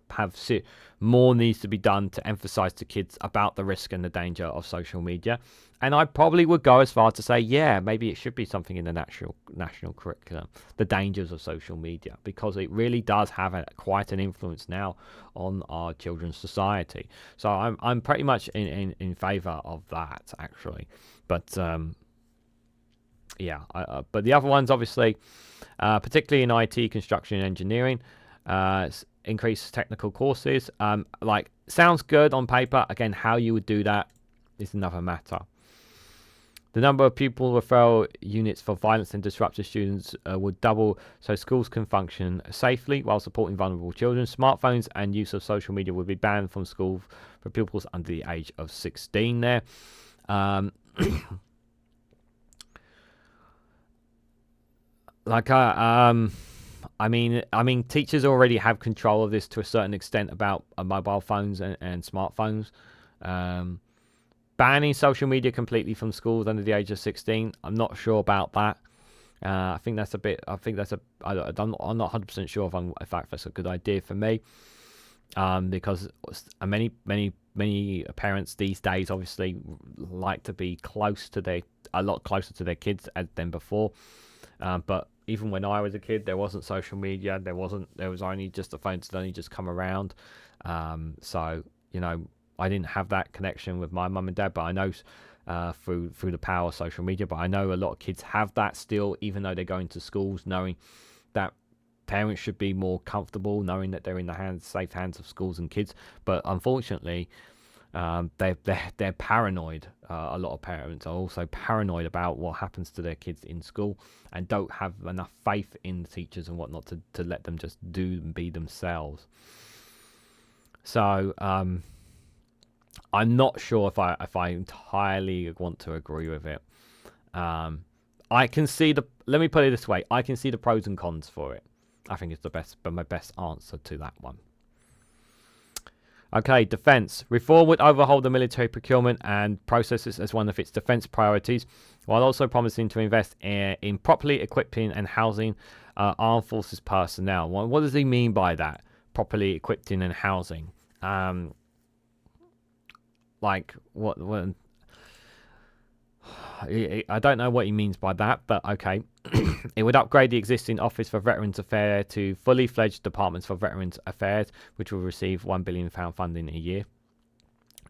Speaker 1: more needs to be done to emphasize to kids about the risk and the danger of social media. And I probably would go as far to say, yeah, maybe it should be something in the national curriculum, the dangers of social media, because it really does have quite an influence now on our children's society. So I'm pretty much in favor of that, actually. But yeah, but the other ones, obviously, particularly in IT, construction, and engineering, increase technical courses. Sounds good on paper. Again, how you would do that is another matter. The number of pupil referral units for violence and disruptive students would double so schools can function safely while supporting vulnerable children. Smartphones and use of social media would be banned from school for pupils under the age of 16 there. I mean, teachers already have control of this to a certain extent about mobile phones and smartphones. Banning social media completely from schools under the age of 16, I'm not sure about that. I think that's a bit. I'm not 100% sure if that's a good idea for me. Because many parents these days obviously like to be a lot closer to their kids than before. But even when I was a kid, there wasn't social media. There was only just the phones that only just come around. So I didn't have that connection with my mum and dad, but I know through the power of social media. But I know a lot of kids have that still, even though they're going to schools, knowing that parents should be more comfortable, knowing that they're in the safe hands of schools and kids. But unfortunately, they're paranoid. A lot of parents are also paranoid about what happens to their kids in school and don't have enough faith in the teachers and whatnot to let them just do and be themselves. So I'm not sure if I entirely want to agree with it. I can see let me put it this way. I can see the pros and cons for it. I think it's my best answer to that one. Okay, defence. Reform would overhaul the military procurement and processes as one of its defence priorities, while also promising to invest in properly equipping and housing armed forces personnel. What does he mean by that? Properly equipping and housing. What? I don't know what he means by that, but okay. It would upgrade the existing Office for Veterans Affairs to fully fledged Departments for Veterans Affairs, which will receive £1 billion funding a year.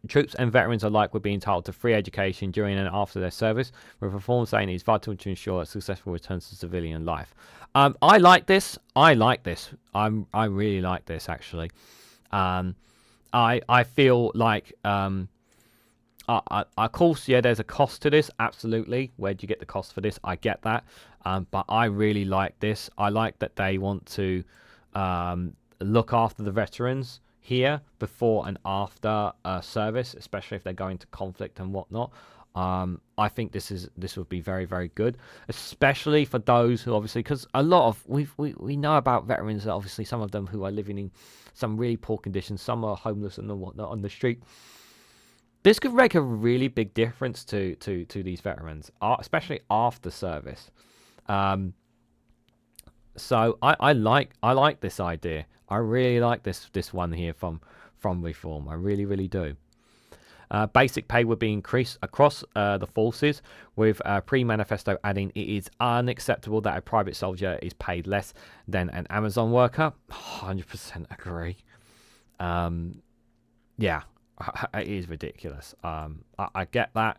Speaker 1: Troops and veterans alike would be entitled to free education during and after their service, with reform saying it is vital to ensure a successful return to civilian life. I like this. I really like this, actually. I feel like... of course, yeah, there's a cost to this. Absolutely. Where do you get the cost for this? I get that. But I really like this. I like that they want to look after the veterans here before and after service, especially if they're going to conflict and whatnot. I think this would be very, very good, especially for those who obviously, because a lot of we know about veterans, obviously some of them who are living in some really poor conditions, some are homeless and whatnot on the street. This could make a really big difference to these veterans, especially after service. So I like this idea. I really like this one here from Reform. I really, really do. Basic pay would be increased across the forces, with pre-manifesto adding it is unacceptable that a private soldier is paid less than an Amazon worker. 100% agree. Yeah. It is ridiculous. I get that.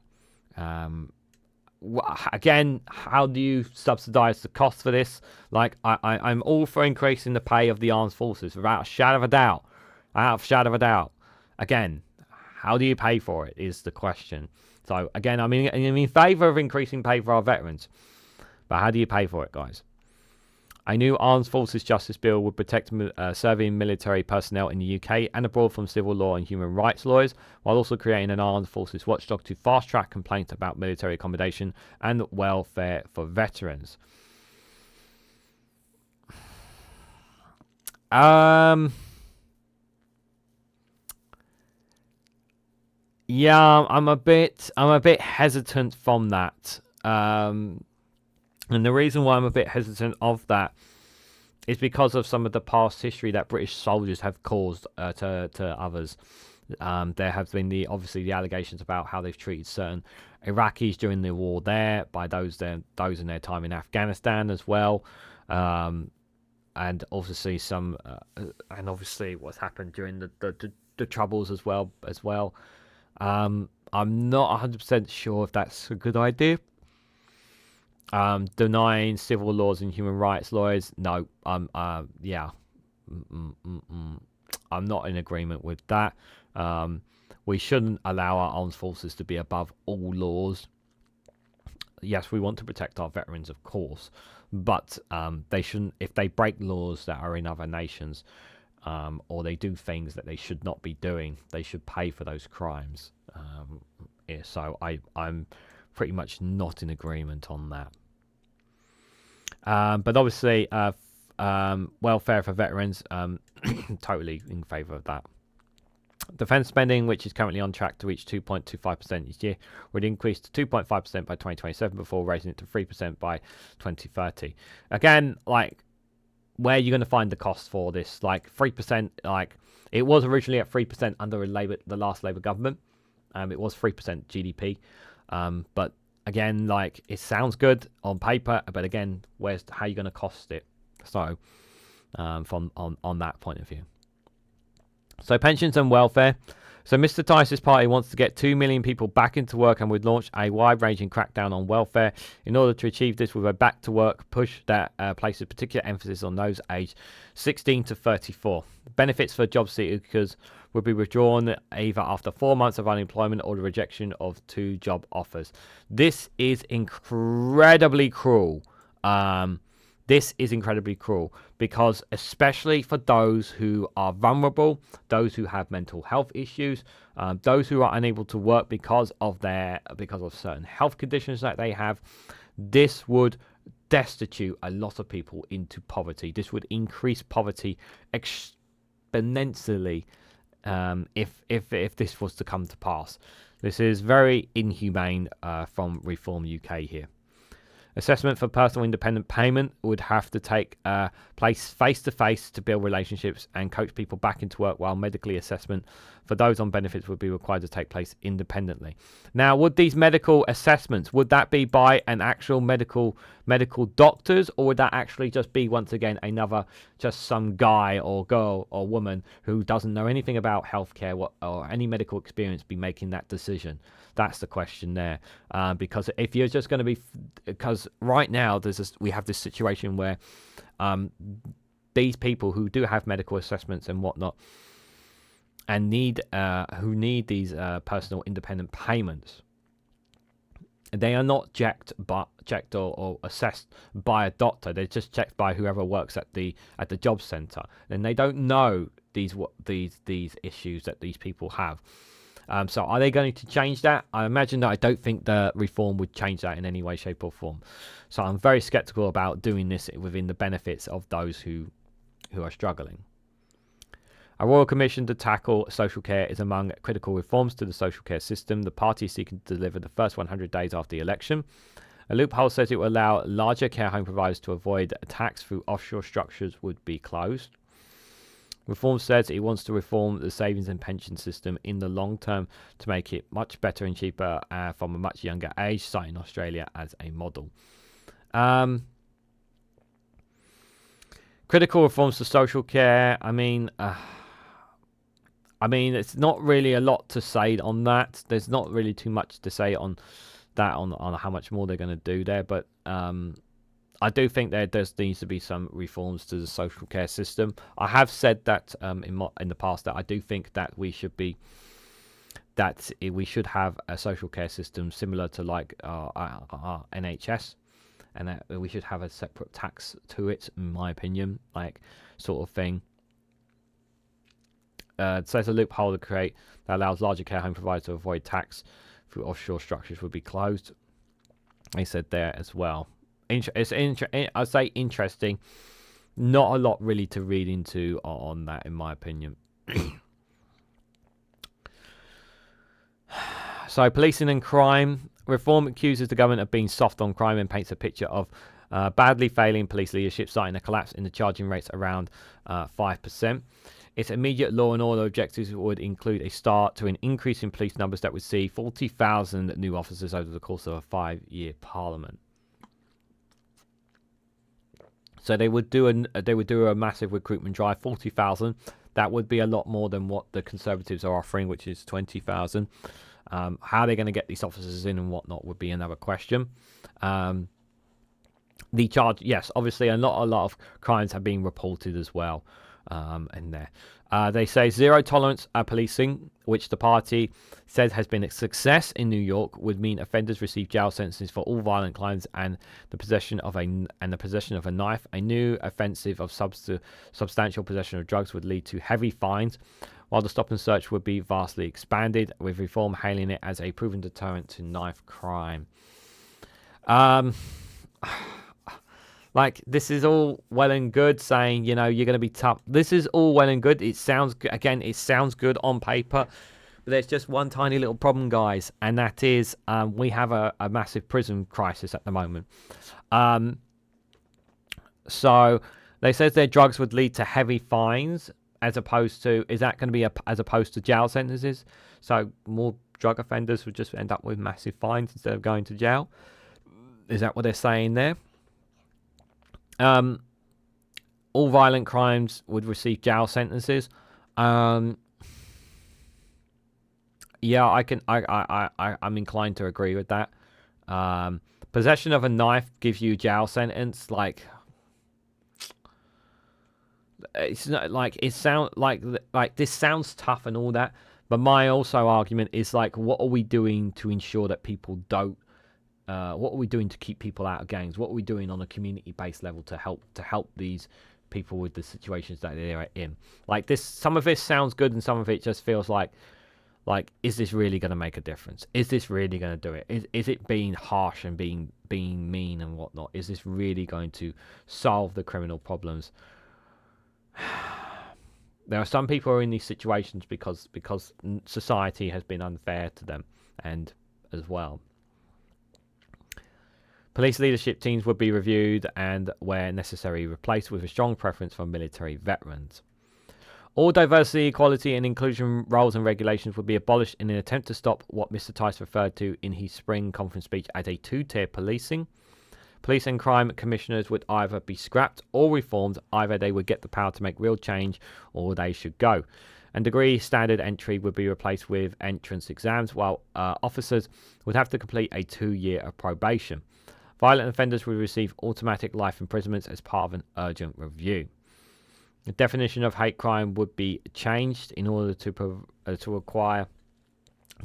Speaker 1: again, how do you subsidize the cost for this? Like, I'm all for increasing the pay of the armed forces without a shadow of a doubt. Without a shadow of a doubt. Again, how do you pay for it is the question. So again, I'm in favour of increasing pay for our veterans, but how do you pay for it, guys? A new Armed Forces Justice Bill would protect serving military personnel in the UK and abroad from civil law and human rights lawyers, while also creating an Armed Forces watchdog to fast-track complaints about military accommodation and welfare for veterans. Yeah, I'm a bit hesitant from that. And the reason why I'm a bit hesitant of that is because of some of the past history that British soldiers have caused to others. There have been obviously the allegations about how they've treated certain Iraqis during the war there, by those in their time in Afghanistan as well, and obviously and obviously what's happened during the troubles as well. I'm not 100% sure if that's a good idea. Denying civil laws and human rights lawyers, no. Yeah, I'm not in agreement with that. We shouldn't allow our armed forces to be above all laws. Yes, we want to protect our veterans, of course, but they shouldn't. If they break laws that are in other nations, or they do things that they should not be doing, they should pay for those crimes. Yeah, so I'm pretty much not in agreement on that. But obviously, welfare for veterans, totally in favour of that. Defence spending, which is currently on track to reach 2.25% each year, would increase to 2.5% by 2027 before raising it to 3% by 2030. Again, like, where are you going to find the cost for this? Like 3%, like it was originally at 3% under the last Labour government. It was 3% GDP. But again, like, it sounds good on paper, but again, how are you going to cost it? So, from on that point of view. So pensions and welfare. So Mr. Tice's party wants to get 2 million people back into work and would launch a wide-ranging crackdown on welfare. In order to achieve this with a back-to-work push that places particular emphasis on those aged 16 to 34. Benefits for job seekers would be withdrawn either after 4 months of unemployment or the rejection of 2 job offers. This is incredibly cruel. This is incredibly cruel because, especially for those who are vulnerable, those who have mental health issues, those who are unable to work because of certain health conditions that they have, this would destitute a lot of people into poverty. This would increase poverty exponentially if this was to come to pass. This is very inhumane from Reform UK here. Assessment for personal independent payment would have to take place face-to-face to build relationships and coach people back into work, while medically assessment for those on benefits would be required to take place independently. Now, would these medical assessments, would that be by an actual medical doctors, or would that actually just be, once again, just some guy or girl or woman who doesn't know anything about healthcare or any medical experience be making that decision? That's the question there. Because if you're just going to because right now we have this situation where these people who do have medical assessments and whatnot and who need these personal independent payments, they are not checked or assessed by a doctor. They're just checked by whoever works at the job centre, and they don't know these issues that these people have. So are they going to change that? I imagine that. I don't think the reform would change that in any way, shape or form. So I'm very sceptical about doing this within the benefits of those who are struggling. A Royal Commission to tackle social care is among critical reforms to the social care system. The party is seeking to deliver the first 100 days after the election. A loophole says it will allow larger care home providers to avoid tax through offshore structures would be closed. Reform says it wants to reform the savings and pension system in the long term to make it much better and cheaper from a much younger age, citing Australia as a model. Critical reforms to social care. I mean, it's not really a lot to say on that. There's not really too much to say on that on how much more they're going to do there. But I do think there does needs to be some reforms to the social care system. I have said that in the past that I do think that we should have a social care system similar to like our NHS, and that we should have a separate tax to it, in my opinion, like sort of thing. So there's a loophole to create that allows larger care home providers to avoid tax through offshore structures would be closed. They said there as well. I'd say interesting. Not a lot really to read into on that, in my opinion. So policing and crime. Reform accuses the government of being soft on crime and paints a picture of badly failing police leadership, citing a collapse in the charging rates around 5%. Its immediate law and order objectives would include a start to an increase in police numbers that would see 40,000 new officers over the course of a 5-year parliament. So they would do a massive recruitment drive, 40,000. That would be a lot more than what the Conservatives are offering, which is 20,000. How they're going to get these officers in and whatnot would be another question. The charge, yes, obviously a lot of crimes have been reported as well. In there, they say zero tolerance policing, which the party says has been a success in New York, would mean offenders receive jail sentences for all violent crimes and the possession of a knife. A new offensive of substantial possession of drugs would lead to heavy fines, while the stop and search would be vastly expanded, with reform hailing it as a proven deterrent to knife crime. Like, this is all well and good saying, you're going to be tough. This is all well and good. It sounds good on paper. But there's just one tiny little problem, guys. And that is we have a massive prison crisis at the moment. So they said their drugs would lead to heavy fines as opposed to, is that going to be as opposed to jail sentences? So more drug offenders would just end up with massive fines instead of going to jail. Is that what they're saying there? All violent crimes would receive jail sentences. Yeah, I'm inclined to agree with that. Possession of a knife gives you jail sentence. Like, it's not like it sound like this sounds tough and all that, but my also argument is like, what are we doing to ensure that people don't? What are we doing to keep people out of gangs? What are we doing on a community-based level to help these people with the situations that they're in? Like this, some of this sounds good, and some of it just feels like, is this really going to make a difference? Is this really going to do it? Is it being harsh and being mean and whatnot? Is this really going to solve the criminal problems? There are some people who are in these situations because society has been unfair to them, and as well. Police leadership teams would be reviewed and, where necessary, replaced with a strong preference for military veterans. All diversity, equality and inclusion roles and regulations would be abolished in an attempt to stop what Mr. Tice referred to in his spring conference speech as a two-tier policing. Police and crime commissioners would either be scrapped or reformed. Either they would get the power to make real change or they should go. And degree standard entry would be replaced with entrance exams, while officers would have to complete a 2-year of probation. Violent offenders would receive automatic life imprisonments as part of an urgent review. The definition of hate crime would be changed in order to acquire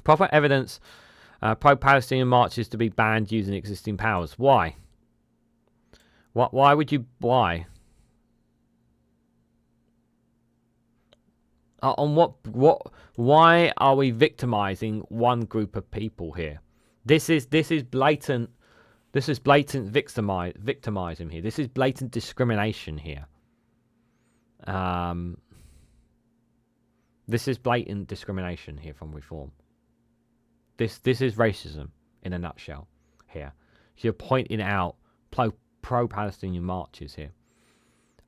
Speaker 1: proper evidence. Pro-Palestinian marches to be banned using existing powers. Why? Why would you? Why? On what? Why are we victimizing one group of people here? This is blatant. This is blatant victimizing here. This is blatant discrimination here. This is blatant discrimination here from reform. This is racism in a nutshell here. You're pointing out pro-Palestinian marches here.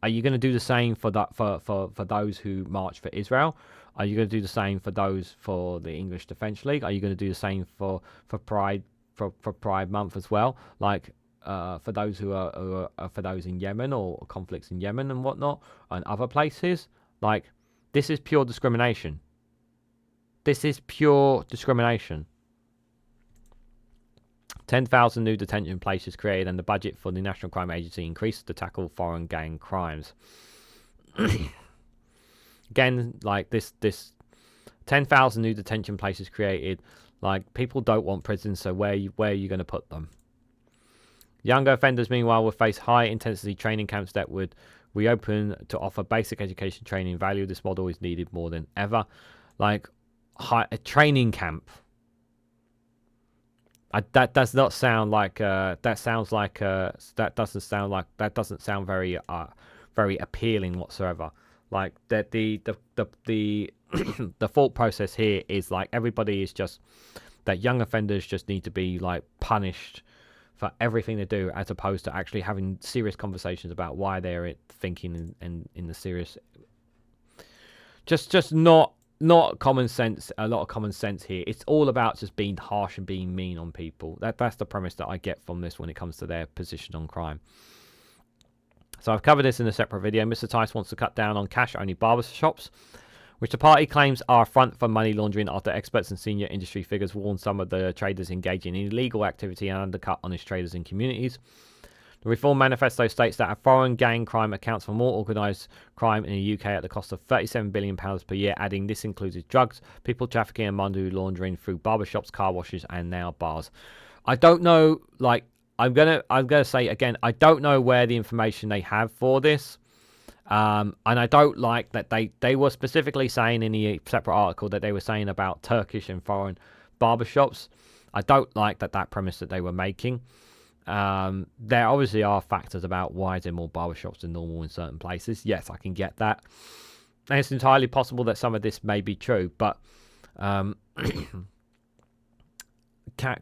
Speaker 1: Are you going to do the same for those who march for Israel? Are you going to do the same for those for the English Defence League? Are you going to do the same for Pride? For Pride Month as well, like for those who are for those in Yemen or conflicts in Yemen and whatnot and other places. Like, this is pure discrimination. This is pure discrimination. 10,000 new detention places created, and the budget for the National Crime Agency increased to tackle foreign gang crimes. Again, like this 10,000 new detention places created. Like, people don't want prisons, so where are you going to put them? Younger offenders, meanwhile, will face high-intensity training camps that would reopen to offer basic education training value. This model is needed more than ever. Like, a training camp. That does not sound like. That sounds like. That doesn't sound like. That doesn't sound very appealing whatsoever. Like that the the thought process here is like everybody is just that young offenders just need to be like punished for everything they do, as opposed to actually having serious conversations about why they're thinking and in the serious. Just not common sense. A lot of common sense here. It's all about just being harsh and being mean on people. That's the premise that I get from this when it comes to their position on crime. So I've covered this in a separate video. Mr. Tice wants to cut down on cash-only barber shops, which the party claims are a front for money laundering after experts and senior industry figures warn some of the traders engaging in illegal activity and undercut honest traders in communities. The Reform Manifesto states that a foreign gang crime accounts for more organised crime in the UK at the cost of £37 billion per year, adding this includes drugs, people trafficking and money laundering through barbershops, car washes and now bars. I don't know, like, I'm gonna say again, I don't know where the information they have for this. And I don't like that they were specifically saying in the separate article that they were saying about Turkish and foreign barbershops. I don't like that premise that they were making. There obviously are factors about why there are more barbershops than normal in certain places. Yes, I can get that. And it's entirely possible that some of this may be true, but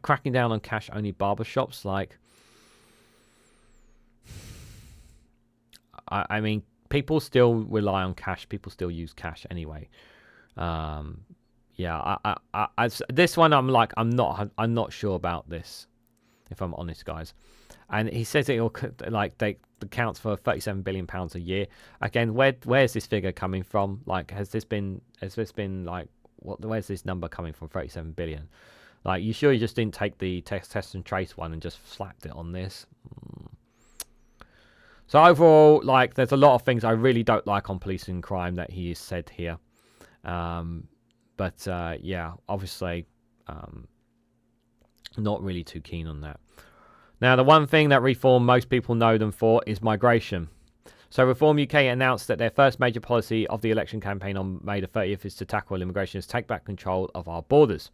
Speaker 1: cracking down on cash-only barbershops, like, I mean, people still rely on cash. People still use cash anyway. Yeah, this one I'm not sure about this, if I'm honest, guys. And he says it'll they accounts for £37 billion a year. Again, where's this figure coming from? Like, has this been like where's this number coming from? 37 billion. Like, you sure you just didn't take the test and trace one and just slapped it on this? So overall, like, there's a lot of things I really don't like on policing crime that he has said here. But yeah, obviously, not really too keen on that. Now, the one thing that Reform most people know them for is migration. So Reform UK announced that their first major policy of the election campaign on May the 30th is to tackle immigration, is take back control of our borders.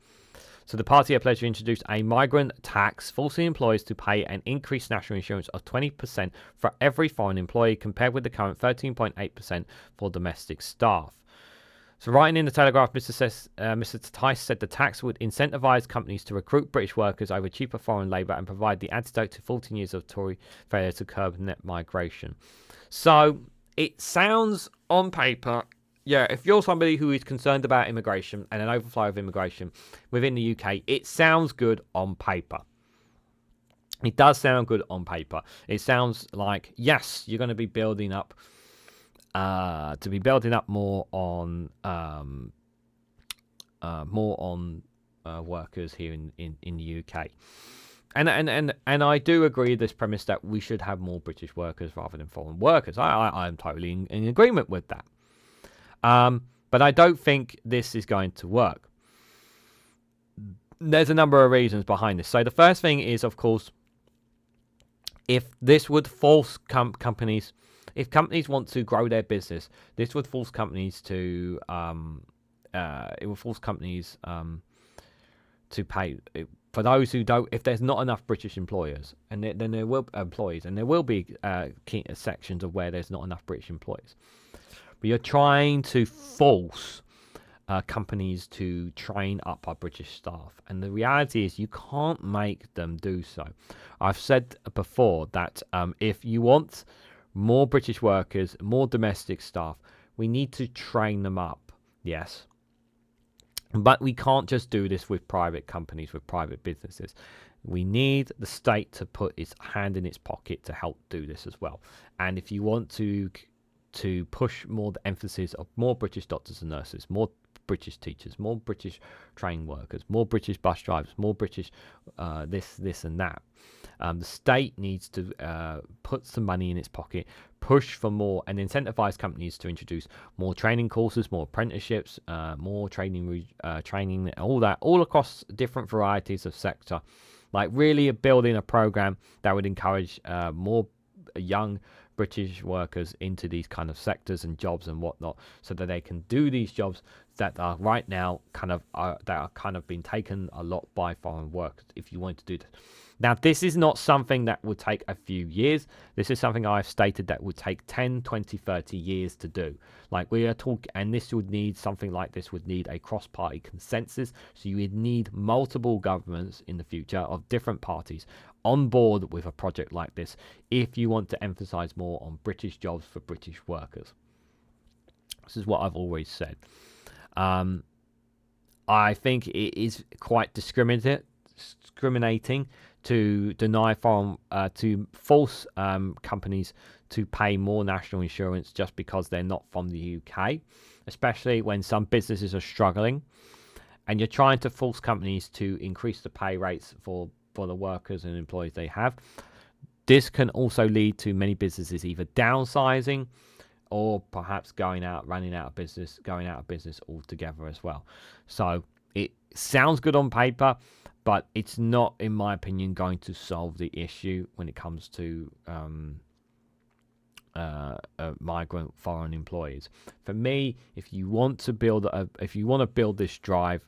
Speaker 1: So the party are pledged to introduce a migrant tax, forcing employers to pay an increased national insurance of 20% for every foreign employee, compared with the current 13.8% for domestic staff. So writing in the Telegraph, Mr. Tice said the tax would incentivise companies to recruit British workers over cheaper foreign labour and provide the antidote to 14 years of Tory failure to curb net migration. So it sounds on paper, yeah, if you're somebody who is concerned about immigration and an overflow of immigration within the UK, it sounds good on paper. It does sound good on paper. It sounds like, yes, you're going to be building up more on workers here in the UK. And I do agree with this premise that we should have more British workers rather than foreign workers. I'm totally in agreement with that. But I don't think this is going to work. There's a number of reasons behind this. So the first thing is, of course, if this would force companies, if companies want to grow their business, this would force companies to, to pay for those who don't. If there's not enough British employers, and then there will employees, and there will be sections of where there's not enough British employees. But you're trying to force companies to train up our British staff. And the reality is you can't make them do so. I've said before that if you want more British workers, more domestic staff, we need to train them up, yes. But we can't just do this with private companies, with private businesses. We need the state to put its hand in its pocket to help do this as well. And if you want to push more the emphasis of more British doctors and nurses, more British teachers, more British train workers, more British bus drivers, more British this and that. The state needs to put some money in its pocket, push for more, and incentivize companies to introduce more training courses, more apprenticeships, more training, all that, all across different varieties of sector. Like really building a program that would encourage more young British workers into these kind of sectors and jobs and whatnot, so that they can do these jobs that are right now that are kind of being taken a lot by foreign workers. If you want to do this. Now, this is not something that would take a few years. This is something I've stated that would take 10, 20, 30 years to do. Like we are talking, and this would need something like this would need a cross-party consensus. So you would need multiple governments in the future of different parties on board with a project like this if you want to emphasize more on British jobs for British workers. This is what I've always said. I think it is quite discriminating to deny to force companies to pay more national insurance just because they're not from the UK, especially when some businesses are struggling, and you're trying to force companies to increase the pay rates for the workers and employees they have. This can also lead to many businesses either downsizing or perhaps running out of business altogether as well. So it sounds good on paper, but it's not, in my opinion, going to solve the issue when it comes to migrant foreign employees. For me, if you want to build this drive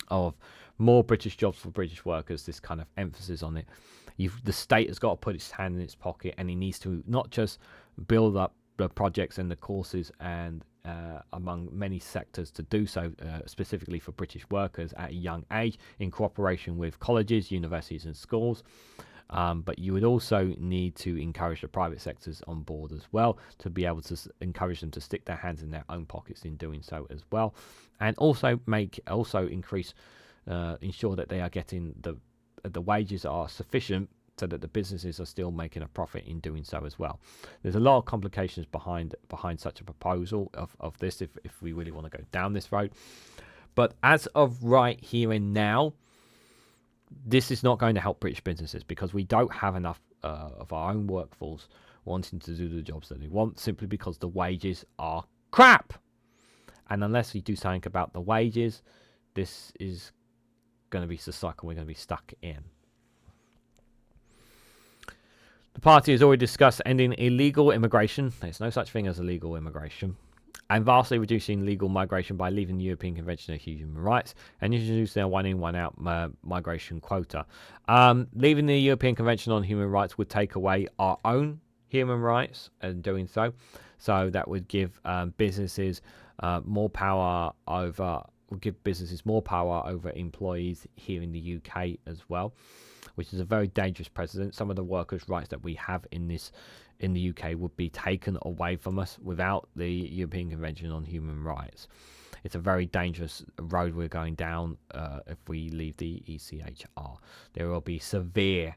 Speaker 1: of more British jobs for British workers, this kind of emphasis on it, the state has got to put its hand in its pocket, and it needs to not just build up the projects and the courses and among many sectors to do so, specifically for British workers at a young age in cooperation with colleges, universities and schools. But you would also need to encourage the private sectors on board as well, to be able to encourage them to stick their hands in their own pockets in doing so as well, and also ensure that they are getting the wages are sufficient so that the businesses are still making a profit in doing so as well. There's a lot of complications behind such a proposal of this if we really want to go down this road. But as of right here and now, this is not going to help British businesses, because we don't have enough of our own workforce wanting to do the jobs that they want, simply because the wages are crap. And unless we do something about the wages, this is going to be the cycle we're going to be stuck in. The party has already discussed ending illegal immigration. There's no such thing as illegal immigration. And vastly reducing legal migration by leaving the European Convention of Human Rights and introducing a one-in, one-out migration quota. Leaving the European Convention on Human Rights would take away our own human rights in doing so. So that would give businesses more power over employees here in the UK as well, which is a very dangerous precedent. Some of the workers' rights that we have in the UK would be taken away from us without the European Convention on Human Rights. It's a very dangerous road we're going down if we leave the ECHR. There will be severe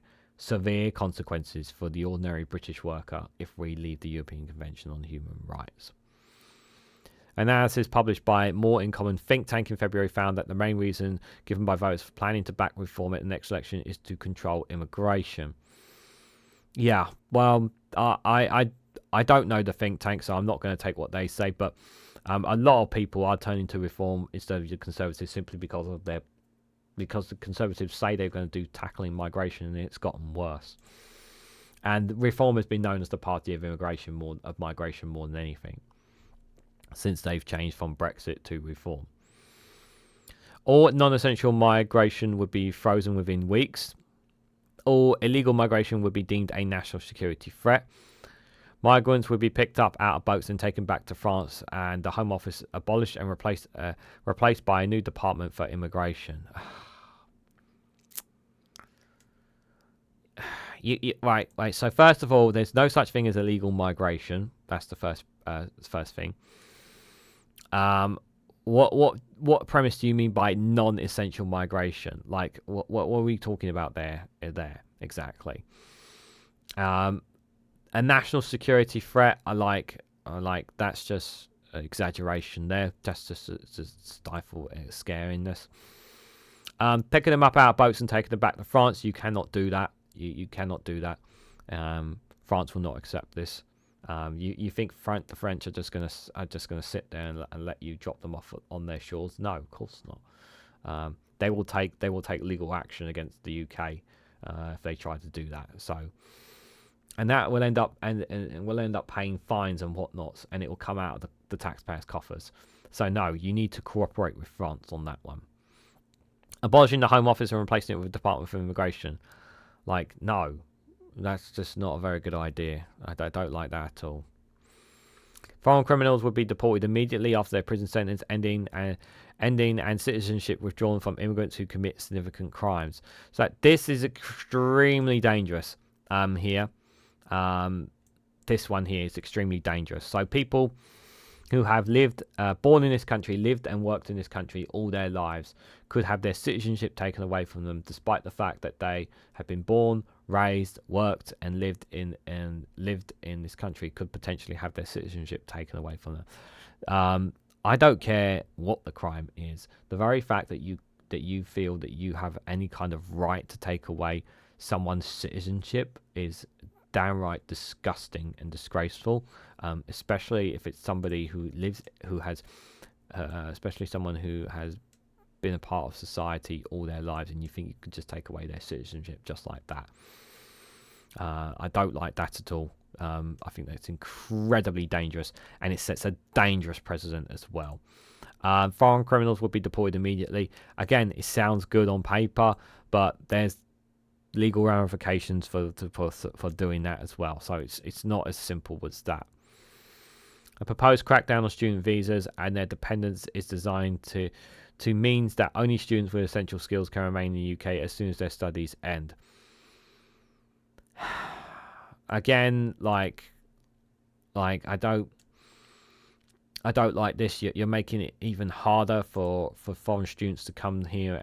Speaker 1: consequences for the ordinary British worker if we leave the European Convention on Human Rights. Analysis published by More in Common think tank in February found that the main reason given by voters for planning to back reform at the next election is to control immigration. Yeah, well, I don't know the think tank, so I'm not going to take what they say, but a lot of people are turning to reform instead of the Conservatives simply because the Conservatives say they're going to do tackling migration, and it's gotten worse. And reform has been known as the party of migration more than anything, since they've changed from Brexit to reform. All non-essential migration would be frozen within weeks. All illegal migration would be deemed a national security threat. Migrants would be picked up out of boats and taken back to France, and the Home Office abolished and replaced by a new department for immigration. Right. So first of all, there's no such thing as illegal migration. That's the first thing. What premise do you mean by non-essential migration? Like, what are we talking about there exactly? A national security threat. I like that's just exaggeration there, just to stifle scariness. Picking them up out of boats and taking them back to France, you cannot do that. You cannot do that. France will not accept this. You think the French are just gonna sit there and let you drop them off on their shores? No, of course not. They will take legal action against the UK if they try to do that. So, and that will end up and will end up paying fines and whatnots, and it will come out of the taxpayers' coffers. So no, you need to cooperate with France on that one. Abolishing the Home Office and replacing it with the Department for Immigration, like no. That's just not a very good idea. I don't like that at all. Foreign criminals would be deported immediately after their prison sentence ending and citizenship withdrawn from immigrants who commit significant crimes. So this is extremely dangerous here. This one here is extremely dangerous. So people who have born in this country, lived and worked in this country all their lives, could have their citizenship taken away from them, despite the fact that they have been born, raised, worked, and lived in this country, could potentially have their citizenship taken away from them. I don't care what the crime is. The very fact that you feel that you have any kind of right to take away someone's citizenship is downright disgusting and disgraceful, especially if it's somebody especially someone who has been a part of society all their lives, and you think you could just take away their citizenship just like that. I don't like that at all. I think that's incredibly dangerous, and it sets a dangerous precedent as well. Foreign criminals would be deported immediately. Again, it sounds good on paper, but there's legal ramifications for doing that as well. So it's not as simple as that. A proposed crackdown on student visas and their dependents is designed to means that only students with essential skills can remain in the UK as soon as their studies end. Again, like I don't like this. You're making it even harder for foreign students to come here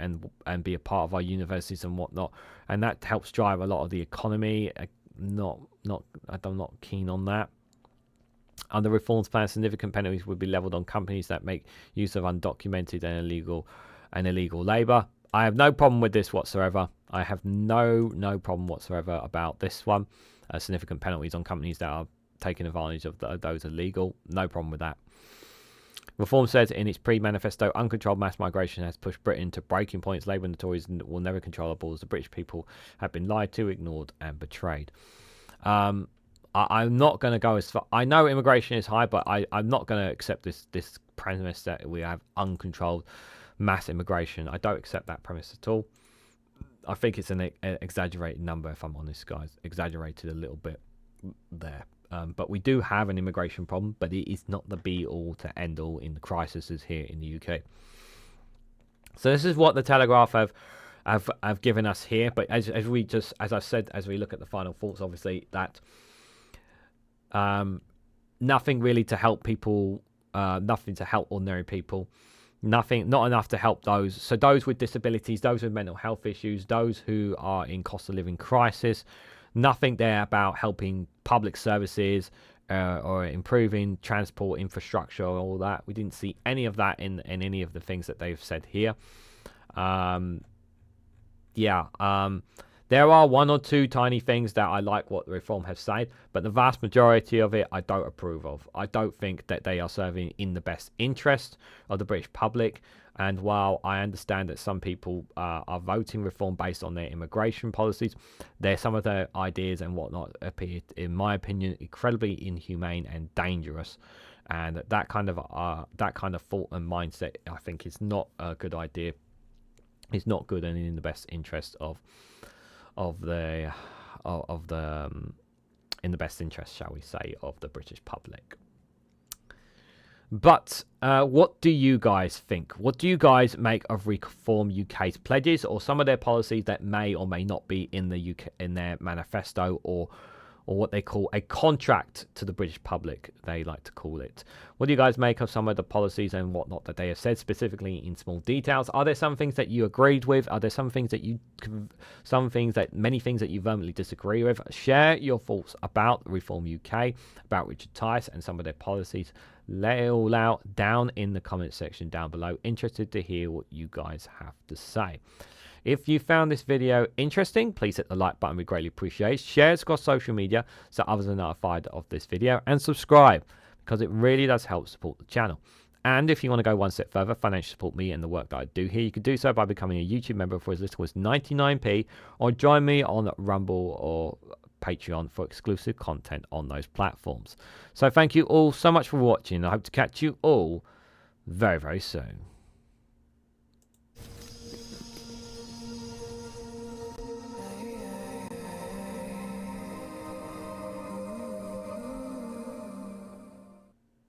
Speaker 1: and be a part of our universities and whatnot, and that helps drive a lot of the economy. I'm not keen on that. Under reforms plan, significant penalties would be levelled on companies that make use of undocumented and illegal labour. I have no problem with this whatsoever. I have no problem whatsoever about this one. Significant penalties on companies that are taking advantage of those illegal. No problem with that. Reform says in its pre-manifesto, uncontrolled mass migration has pushed Britain to breaking points. Labour and the Tories will never control our borders. The British people have been lied to, ignored and betrayed. I'm not going to go as far. I know immigration is high, but I'm not going to accept this premise that we have uncontrolled mass immigration. I don't accept that premise at all. I think it's an exaggerated number, if I'm honest, guys. Exaggerated a little bit there. But we do have an immigration problem, but it is not the be-all to end-all in the crises here in the UK. So this is what the Telegraph have given us here. But as I said, as we look at the final thoughts, obviously that nothing really to help people, nothing to help ordinary people, not enough to help those with disabilities, those with mental health issues, those who are in cost of living crisis. Nothing there about helping public services or improving transport infrastructure or all that. We didn't see any of that in any of the things that they've said here. There are one or two tiny things that I like what the Reform have said, but the vast majority of it I don't approve of. I don't think that they are serving in the best interest of the British public. And while I understand that some people are voting Reform based on their immigration policies, some of their ideas and whatnot appear, in my opinion, incredibly inhumane and dangerous. And that kind of thought and mindset, I think, is not a good idea. It's not good and in the best interest in the best interest, shall we say, of the British public. But what do you guys think? What do you guys make of Reform UK's pledges, or some of their policies that may or may not be in the UK in their manifesto, or or what they call a contract to the British public, they like to call it. What do you guys make of some of the policies and whatnot that they have said, specifically in small details? Are there some things that you agreed with? Are there many things that you vehemently disagree with? Share your thoughts about Reform UK, about Richard Tice and some of their policies. Let it all out down in the comment section down below. Interested to hear what you guys have to say. If you found this video interesting, please hit the like button. We greatly appreciate it. Share it across social media so others are notified of this video, and subscribe because it really does help support the channel. And if you want to go one step further, financially support me and the work that I do here, you can do so by becoming a YouTube member for as little as 99p, or join me on Rumble or Patreon for exclusive content on those platforms. So thank you all so much for watching. I hope to catch you all very, very soon.